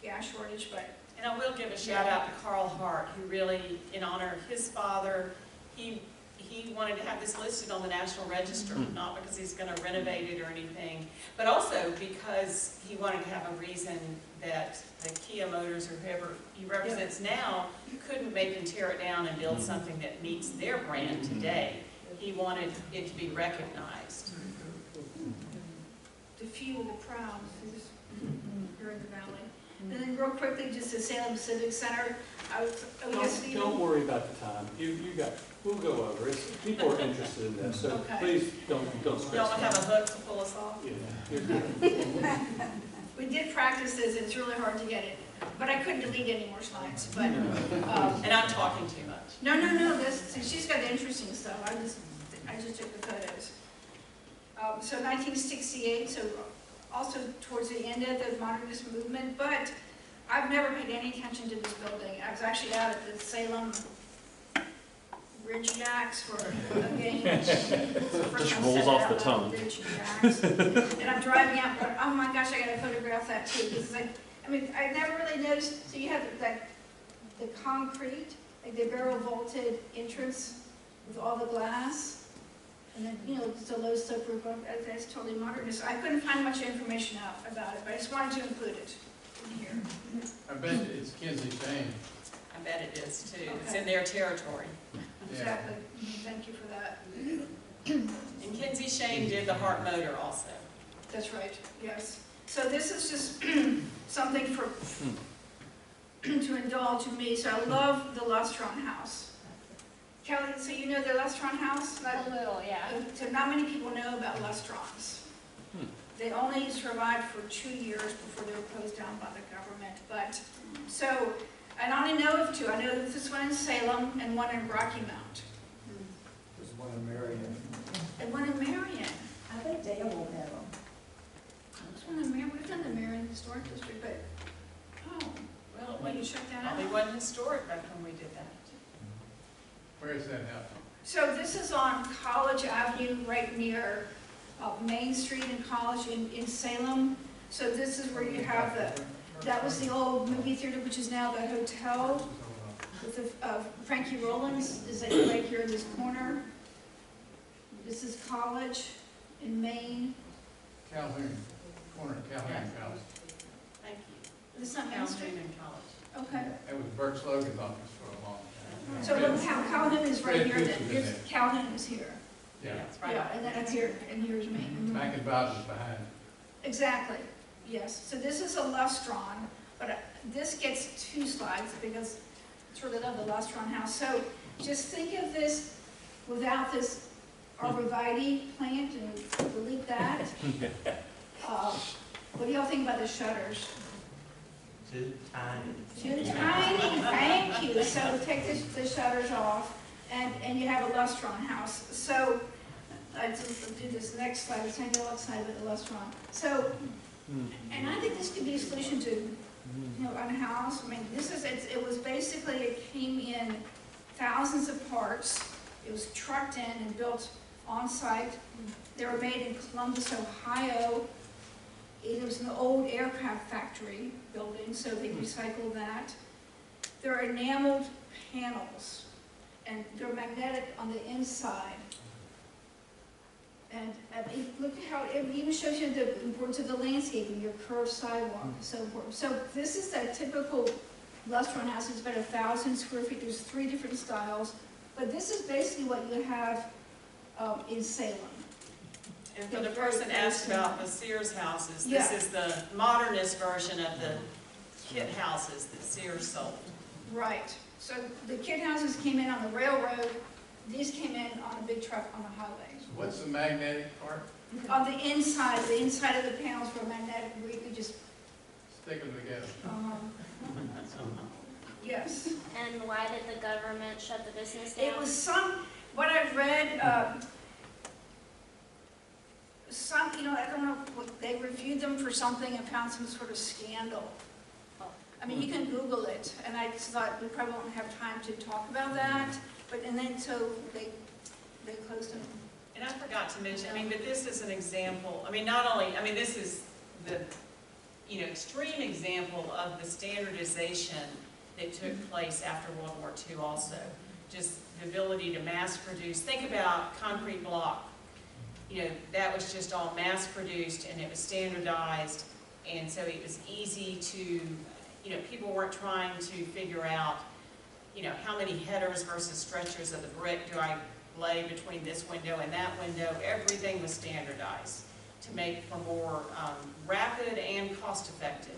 gas shortage, but. And I will give a shout out to Carl Hart, who really, in honor of his father, he wanted to have this listed on the National Register, not because he's going to renovate it or anything, but also because he wanted to have a reason that the Kia Motors or whoever he represents now couldn't make and tear it down and build something that meets their brand today. He wanted it to be recognized. The few of the proud who's here in the valley. And then real quickly, just the Salem Civic Center. Don't worry about the time. We'll go over it. People are interested in this, so Okay. please don't Y'all stress. want to have a hook to pull us off? Yeah, you're good. We did practice this. It's really hard to get it, but I couldn't delete any more slides. But And I'm talking too much. no. She's got the interesting stuff. I just took the photos. So 1968. So also towards the end of the modernist movement, but I've never paid any attention to this building. I was actually out at the Salem Ridge Jacks for a game. Just rolls off the tongue. Ridge Jacks. And I'm driving out, but oh my gosh, I gotta photograph that too. Because I mean, I never really noticed. So you have that the concrete, like the barrel vaulted entrance with all the glass. And then, you know, it's a low slope roof, that's totally modernist. I couldn't find much information out about it, but I just wanted to include it in here. I bet it's Kinsey Shane. I bet it is too. It's Okay. in their territory. Exactly. Thank you for that. And Kinsey Shane did the Hart motor also. That's right, yes. So this is just something for, to indulge in me. So I love the Lustron House. Kelly, so you know the Lustron House? A little, yeah. So not many people know about Lustrons. They only survived for 2 years before they were closed down by the government. But, so, and I only know of two. I know this one in Salem and one in Rocky Mount. There's one in Marion. And one in Marion. I think Dale will have them. There's one in Marion. We've done the Marion Historic District, but, oh, Well, will you check that out? probably wasn't historic back when we did that. Where is that house? So this is on College Avenue, right near Main Street in College in Salem. So this is where you have that was the old movie theater, which is now the hotel. With the, Frankie Rollins is like right here in this corner. This is College in Maine. Calhoun, corner of Calhoun House. Thank you. This is not Main Street? Calhoun and College. Okay. That was Bert Logan's office for a long time. So look, Calhoun is right Fred here, Pitts was in here's, there. Calhoun is here. Yeah, It's right Yeah, up and there. then up here, and here's Maine. Mac and Bob's is behind. Exactly, yes. So this is a Lustron, but this gets 2 slides because it's really love the Lustron house. So just think of this without this arborvitae plant and delete that. What do y'all think about the shutters? Too tiny. Too tiny, thank you. So take the shutters off, and you have a Lustron house. So let's do this next slide. Let's take the next slide with the Lustron. So, and I think this could be a solution to, you know, on a house. I mean, this is it was basically, it came in thousands of parts. It was trucked in and built on site. They were made in Columbus, Ohio. It was an old aircraft factory building, so they recycled that. They're enameled panels, and they're magnetic on the inside. And look at how it even shows you the importance of the landscaping, your curved sidewalk, so important. So this is a typical Lustron house. It's about 1,000 square feet. There's 3 different styles, but this is basically what you have in Salem. And for the person asked about the Sears houses, Yeah. this is the modernist version of the kit houses that Sears sold. Right. So the kit houses came in on the railroad. These came in on a big truck on the highway. So what's the magnetic part? On the inside of the panels were magnetic, where you could just, Stick them together. yes. And why did the government shut the business down? It was what I've read, you know, I don't know, they reviewed them for something and found some sort of scandal. I mean, you can Google it, and I just thought we probably won't have time to talk about that, and then so they closed them. And I forgot to mention, I mean, but this is an example, I mean, not only, I mean, this is the, you know, extreme example of the standardization that took place after World War II also. Just the ability to mass produce. Think about concrete block. You know, that was just all mass produced and it was standardized, and so it was easy to, you know, people weren't trying to figure out, you know, how many headers versus stretchers of the brick do I lay between this window and that window. Everything was standardized to make for more rapid and cost-effective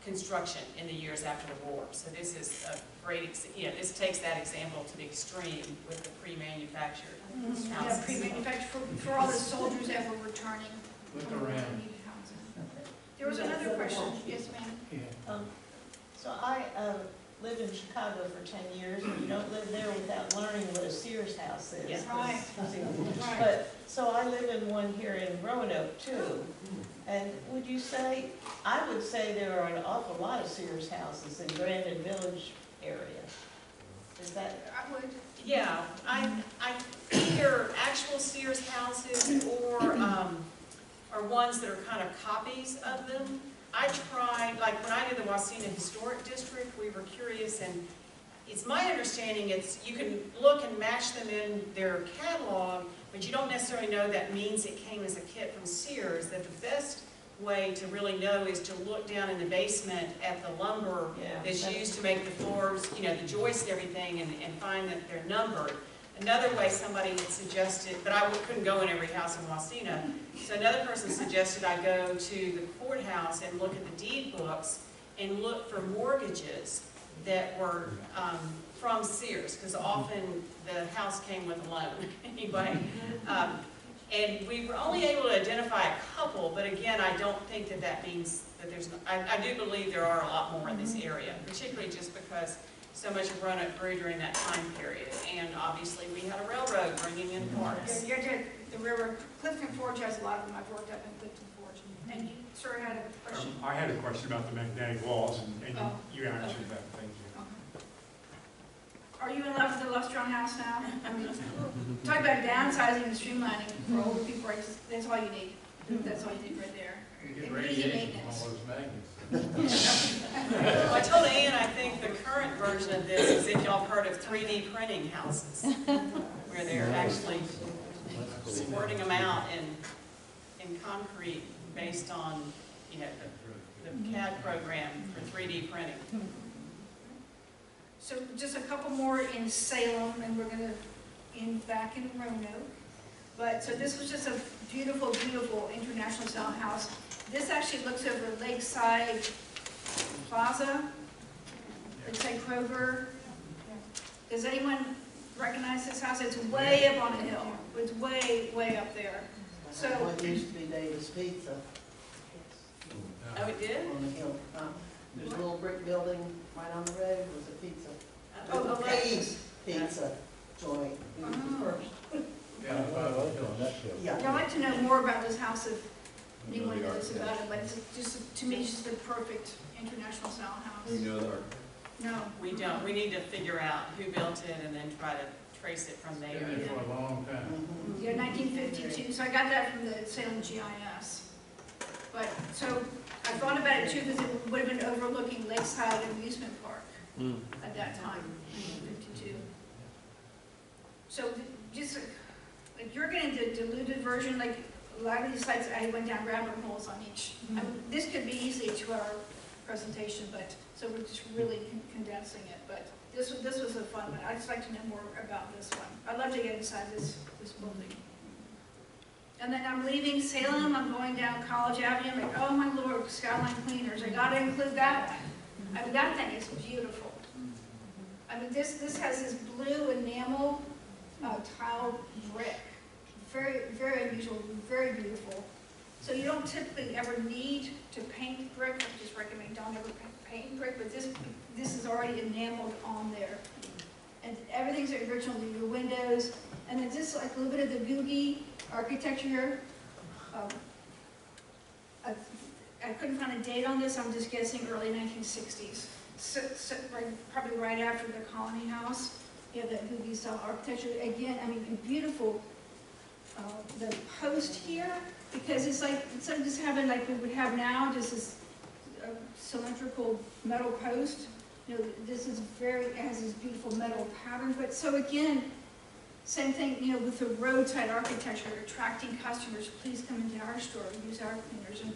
construction in the years after the war. So this is a great, you know, this takes that example to the extreme with the pre-manufactured houses. Yeah, pre-manufactured for all the soldiers that were returning. Look from the around. needed houses. There was another question. Yes, ma'am. So I lived in Chicago for 10 years, and you don't live there without learning what a Sears house is. Yeah. Right. Right. But, so I live in one here in Roanoke too. And would you say, I would say there are an awful lot of Sears houses in Grandin Village area. Is that? I would. Yeah, I either actual Sears houses or ones that are kind of copies of them. I tried like when I did the Wasena Historic District, we were curious, and it's my understanding you can look and match them in their catalog, but you don't necessarily know that means it came as a kit from Sears, that the best way to really know is to look down in the basement at the lumber that's used to make the floors, you know, the joists and everything, and find that they're numbered. Another way somebody had suggested, but I couldn't go in every house in Wasena, so another person suggested I go to the courthouse and look at the deed books and look for mortgages that were from Sears, because often the house came with a loan anyway. And we were only able to identify a couple, but again, I don't think that that means that there's, I do believe there are a lot more in this area, particularly just because so much of Roanoke grew during that time period. And obviously we had a railroad bringing in parts. The river, Clifton Forge has a lot of them. I've worked up in Clifton Forge. And you sort of had a question. I had a question about the magnetic walls, and you answered that. Thank you. Are you in love with the Love-Strong house now? I mean, talk about downsizing and streamlining for older people. That's all you need. That's all you need right there. You get Easy radiation from maintenance. all those magnets. Well, I told Ann I think the current version of this is if y'all have heard of 3D printing houses, where they're actually squirting them out in concrete based on, you know, the CAD program for 3D printing. So just a couple more in Salem, and we're going to end back in Roanoke. But so this was just a beautiful, beautiful international style house. This actually looks over Lakeside Plaza, Lakeside Kroger. Does anyone recognize this house? It's way up on a hill. It's way, way up there. So What used to be Davis Pizza Oh, it did? on the hill. There's a little brick building right on the road, was a pizza. Oh, the Peggy's Pizza joint, it was the first. Yeah, Yeah. I'd like to know more about this house if anyone knows about it, but it's just, to me, it's just the perfect international style house. You know that. No. We don't. We need to figure out who built it and then try to trace it from there. Been there for a long time. Mhm. Yeah, 1952, so I got that from the Salem GIS. But, so, I thought about it too, because it would have been overlooking Lakeside Amusement Park at that time, 1952. So, just, like, you're getting the diluted version, like, a lot of these sites, I went down rabbit holes on each. I mean, this could be easily a 2-hour presentation, but, so we're just really condensing it, but this was a fun one. I'd just like to know more about this one. I'd love to get inside this building. And then I'm leaving Salem, I'm going down College Avenue, I'm like, oh my Lord, Skyline Cleaners, I gotta include that one. I mean, that thing is beautiful. I mean, this has this blue enamel tile brick. Very, very unusual, very beautiful. So you don't typically ever need to paint brick. I just recommend don't ever paint brick, but this is already enameled on there. And everything's original, your windows. And then just like a little bit of the Googie architecture here. I couldn't find a date on this, I'm just guessing early 1960s. So probably right after the Colony House. You have that Googie style architecture. Again, I mean, beautiful. The post here, because it's like, instead of just having like we would have now, just this cylindrical metal post, you know, this is it has this beautiful metal pattern. But so again, same thing, you know, with the roadside architecture, attracting customers, please come into our store, use our cleaners, and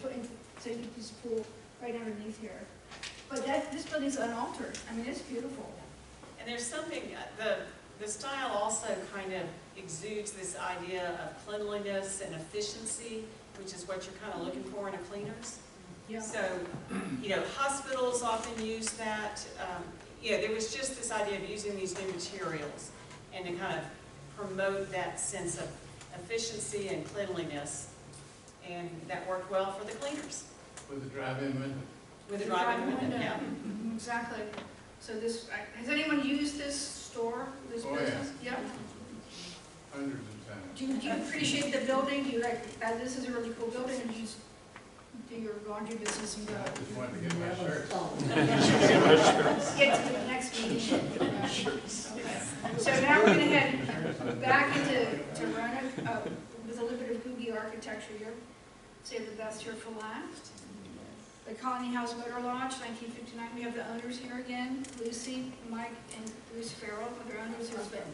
so you can just pull right underneath here. But this building's unaltered. I mean, it's beautiful. And there's something, the style also kind of exudes this idea of cleanliness and efficiency, which is what you're kind of looking for in a cleaners. Yeah. So, you know, hospitals often use that. Yeah, there was just this idea of using these new materials and to kind of promote that sense of efficiency and cleanliness. And that worked well for the cleaners. With the drive-in window. With the drive-in window, yeah. Exactly. So this, has anyone used this store, this Oh, yeah. business? Yeah. Hundreds of times. Do you appreciate the building? Do you like, this is a really cool building, and you just do your laundry business and go? I just wanted to get my shirts. Let's get to the next meeting. Okay. So now we're gonna head back into Roanoke with a little bit of Googie architecture here. Save the best here for last. The Colony House Motor Launch, 1959. We have the owners here again, Lucy, Mike, and Bruce Farrell. Their owners have spent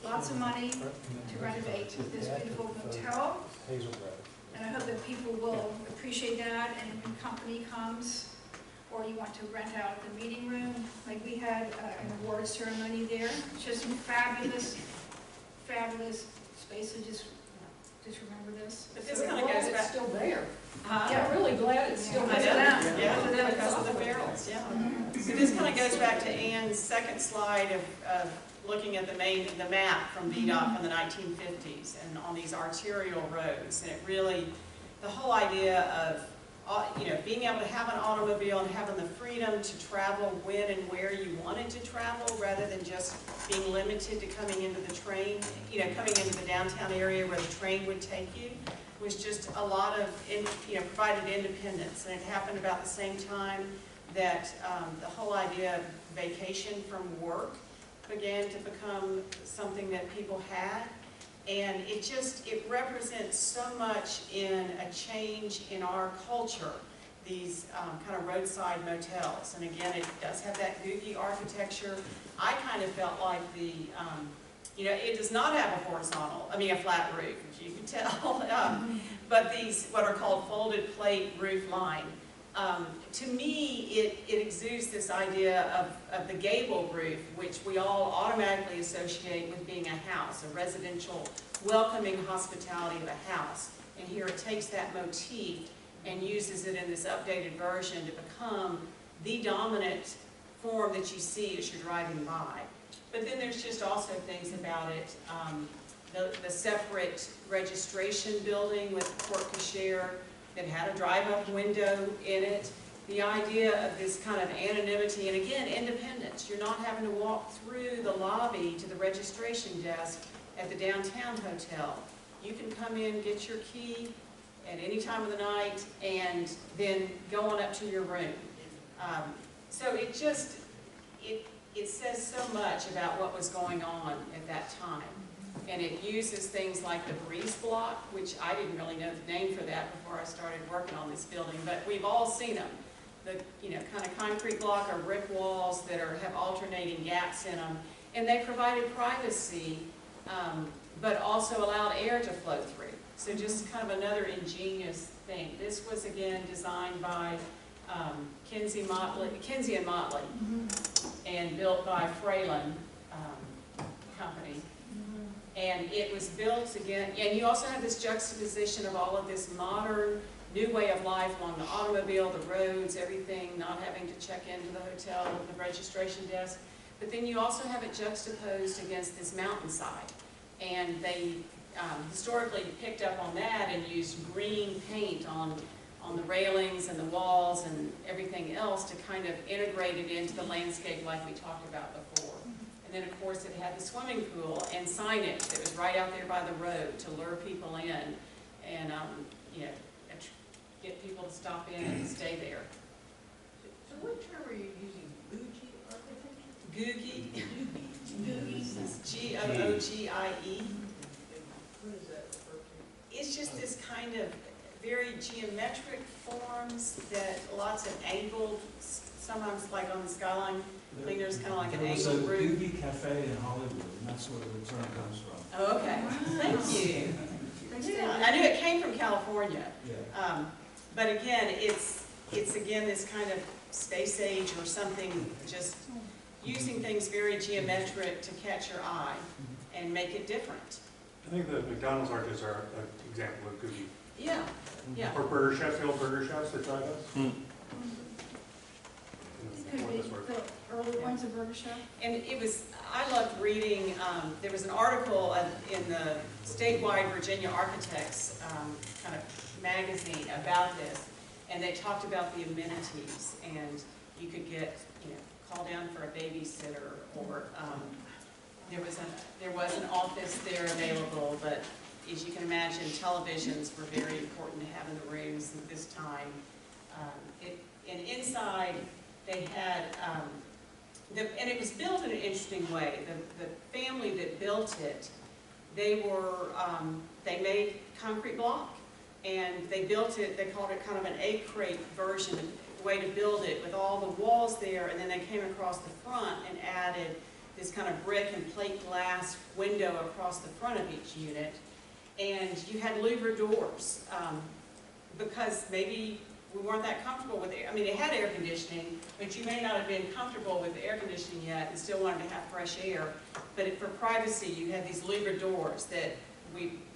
lots of money to renovate this beautiful motel. And I hope that people will appreciate that, and when company comes, or you want to rent out the meeting room, like we had an award ceremony there. It's just fabulous, fabulous space, so just remember this. But this kind of goes back. It's still there. Yeah. I'm really glad it's still I there. know, yeah, because of the barrels, yeah. So this kind of goes back to Ann's second slide of looking at the map from VDOT from the 1950s and on these arterial roads. And it really, the whole idea of, being able to have an automobile and having the freedom to travel when and where you wanted to travel rather than just being limited to coming into the train, coming into the downtown area where the train would take you, was just a lot of, provided independence. And it happened about the same time that the whole idea of vacation from work began to become something that people had. And it represents so much in a change in our culture, these kind of roadside motels. And again, it does have that googie architecture. I kind of felt like it does not have a flat roof, as you can tell. But these, what are called folded plate roof line. To me, it exudes this idea of the gable roof, which we all automatically associate with being a house, a residential, welcoming hospitality of a house. And here it takes that motif and uses it in this updated version to become the dominant form that you see as you're driving by. But then there's just also things about it, the separate registration building with the porte cochere that had a drive-up window in it. The idea of this kind of anonymity, and again, independence. You're not having to walk through the lobby to the registration desk at the downtown hotel. You can come in, get your key at any time of the night, and then go on up to your room. So it says so much about what was going on at that time. And it uses things like the breeze block, which I didn't really know the name for that before I started working on this building, but we've all seen them. The kind of concrete block or brick walls that have alternating gaps in them, and they provided privacy, but also allowed air to flow through. So just kind of another ingenious thing. This was again designed by Kinsey and Motley, and built by Fralin Company. And it was built again, and you also have this juxtaposition of all of this modern, new way of life along the automobile, the roads, everything, not having to check into the hotel, the registration desk. But then you also have it juxtaposed against this mountainside. And they historically picked up on that and used green paint on the railings and the walls and everything else to kind of integrate it into the landscape like we talked about before. And then, of course, it had the swimming pool and signage that was right out there by the road to lure people in and, get people to stop in and stay there. So what term are you using? Googie architecture? Googie. Googie. G-O-O-G-I-E. What does that refer to? It's just this kind of very geometric forms that lots of angled, sometimes like on the skyline. I think there's kind of like an angled roof. There was a Googie Cafe in Hollywood, and that's where the term comes from. Oh, okay. Thank you. Yeah, I knew it came from California. Yeah. But again, it's again this kind of space age or something, just using things very geometric to catch your eye and make it different. I think the McDonald's arches are an example of Googie. Yeah, yeah. Or burger chefs, the old burger chefs that drive us. Could be the early ones of Burger Chef. And I loved reading, there was an article in the statewide Virginia Architects kind of magazine about this, and they talked about the amenities, and you could get, call down for a babysitter, or there was an office there available, but as you can imagine, televisions were very important to have in the rooms at this time. And inside, they had, and it was built in an interesting way. The family that built it, they made concrete block, and they built it, they called it kind of an egg crate version way to build it with all the walls there, and then they came across the front and added this kind of brick and plate glass window across the front of each unit. And you had louver doors, because maybe we weren't that comfortable with it. I mean, it had air conditioning, but you may not have been comfortable with the air conditioning yet and still wanted to have fresh air. But for privacy, you had these louver doors that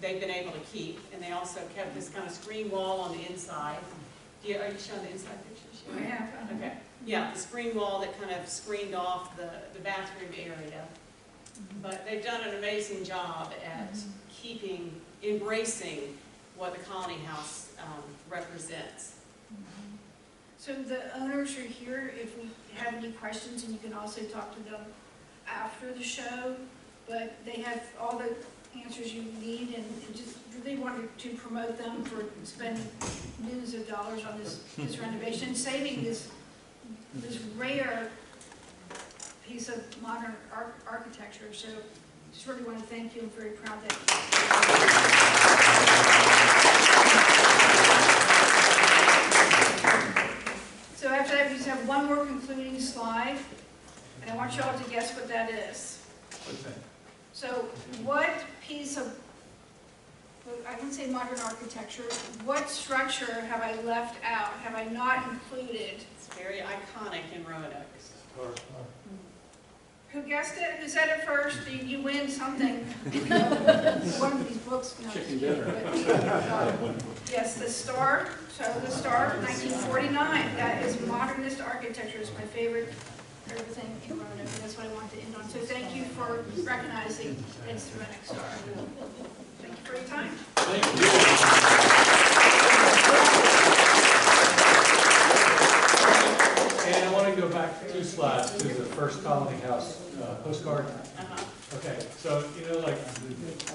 they've been able to keep, and they also kept this kind of screen wall on the inside. Are you showing the inside pictures? I have. Okay. Yeah, the screen wall that kind of screened off the bathroom area. But they've done an amazing job at embracing what the Colony House represents. So the owners are here if we have any questions, and you can also talk to them after the show. But they have all the answers you need, and just really wanted to promote them for spending millions of dollars on this renovation, saving this rare piece of modern architecture. So just really want to thank you. I'm very proud that So after that, we just have one more concluding slide, and I want you all to guess what that is. What's that? So what piece of, I wouldn't say modern architecture, what structure have I left out, have I not included? It's very iconic in Roanoke. Who guessed it? Who said it first? You win something. One of these books. No. Chicken dinner. Yes, the Star. So the Star, 1949. That is modernist architecture. It's my favorite everything in Roanoke, and that's what I want to end on. So thank you for recognizing it's the Roanoke Star. Thank you for your time. Thank you. And I want to go back 2 slides to the first Colony House postcard. Okay, so, you know, like,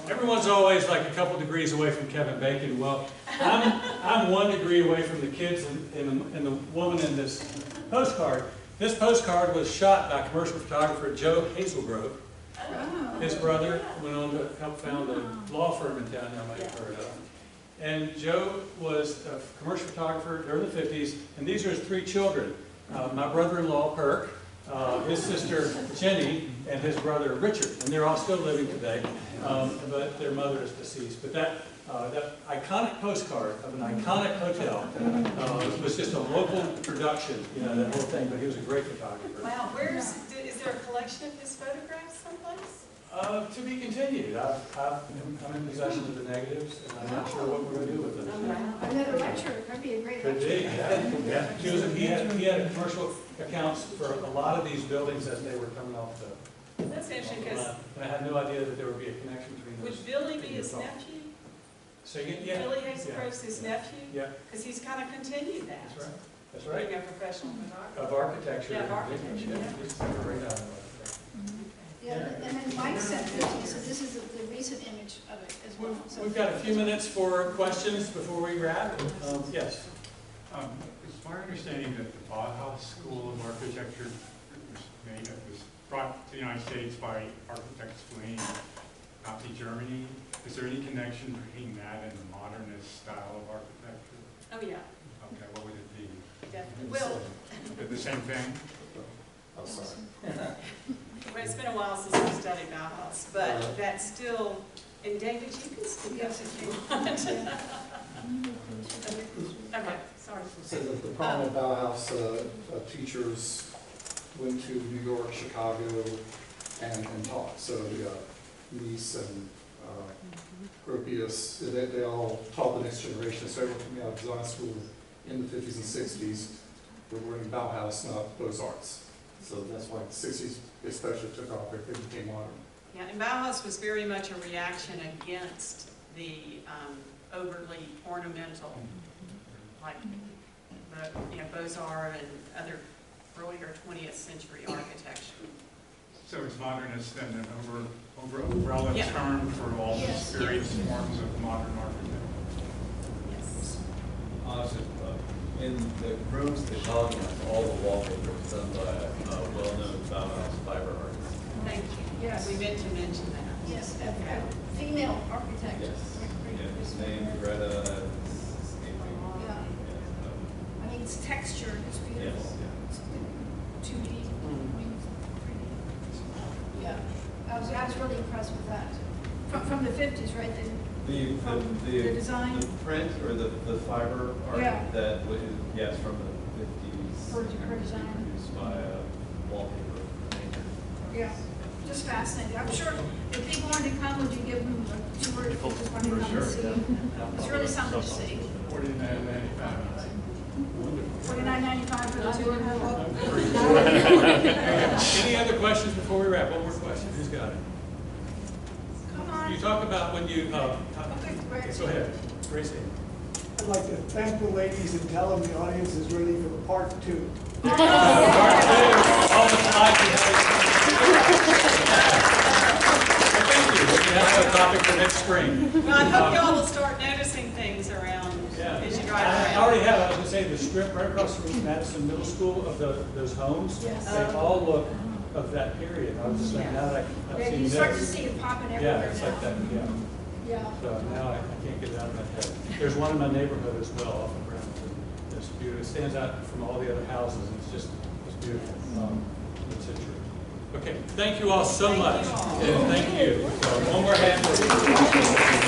everyone's always like a couple degrees away from Kevin Bacon. Well, I'm 1 degree away from the kids and the woman in this postcard. This postcard was shot by commercial photographer Joe Hazelgrove. Oh. His brother went on to help found a law firm in town you might have heard of. And Joe was a commercial photographer during the 50s, and these are his 3 children. My brother-in-law, Perk, his sister, Jenny, and his brother, Richard. And they're all still living today, but their mother is deceased. But that iconic postcard of an iconic hotel was just a local production, you know, that whole thing, but he was a great photographer. Wow, is there a collection of his photographs someplace? To be continued. I'm in possession of the negatives, and I'm not sure what we're going to do with them. Another lecture. That'd be a great Could lecture. be, yeah. He had commercial accounts for a lot of these buildings as they were coming off the... That's interesting, because... And I had no idea that there would be a connection between those. Would Billy be his nephew? So yeah. Billy Hazelgrove's his nephew? Yeah. Because he's kind of continued that. That's right. That's right. Being a professional photographer. Of architecture. Yeah, of architecture, Yeah. He's done a great job. Yeah, and then Mike sent it to me, so this is the recent image of it as well. So We've got a few minutes for questions before we wrap. Yes. It's my understanding that the Bauhaus School of Architecture was brought to the United States by architects fleeing Nazi Germany. Is there any connection between that and the modernist style of architecture? Oh, yeah. Okay, what would it be? Definitely. Well, The same thing? I'm sorry. well, it's been a while since I've studied Bauhaus, but that's still, and David, you can speak up if you want. Okay, sorry. So the prominent Bauhaus teachers went to New York, Chicago, and taught. So Mies and Gropius, they all taught the next generation. So everyone coming out of design school in the 50s and 60s were in Bauhaus, not Beaux-Arts. So that's why the 60s especially took off, everything became modern. Yeah, and Bauhaus was very much a reaction against the overly ornamental, like the Beaux-Arts and other earlier 20th century architecture. So is modernist then an umbrella Yeah. term for all the Yes. various forms of modern architecture? Yes. In the rooms at the Colony House, all the wallpaper is done by well-known Bauhaus fiber artists. Thank you. Yes. We meant to mention that. yes, a female architect. Yes. Yeah, his name, Greta, escaping. Yeah. I mean, it's textured, it's beautiful. It's 2D, yeah. I was really impressed with that. From the 50s, right? The design? The print or the fiber art Yeah. that was, yes, from the 50s. Her design. Produced by a wallpaper painter. Yeah, just fascinating. I'm sure if people wanted to come, would you give them a tour if they just wanted to come and see? It's really something to see. $49.95. $49.95 for the tour. Any other questions before we wrap? One more question, who's got it? Come on. You talk about when you, Okay, okay, go ahead, Gracie. I'd like to thank the ladies and tell them the audience is ready for the part 2. Part two, all the slides you have. Thank you. We have a topic for next spring. Well, I hope y'all will start noticing things around as you drive I around. already have, I was gonna say, the strip right across from Madison Middle School of those homes, Yes. they all look of that period. I was just thinking, now that I've Yeah, seen you start to this. see it popping Yeah, everywhere it's now. like that, yeah. Yeah. So now I can't get it out of my head. There's one in my neighborhood as well off of Blanton. It's beautiful. It stands out from all the other houses. It's beautiful. It's interesting. Okay, thank you all so much. you all. Yeah, thank you. So, one more hand.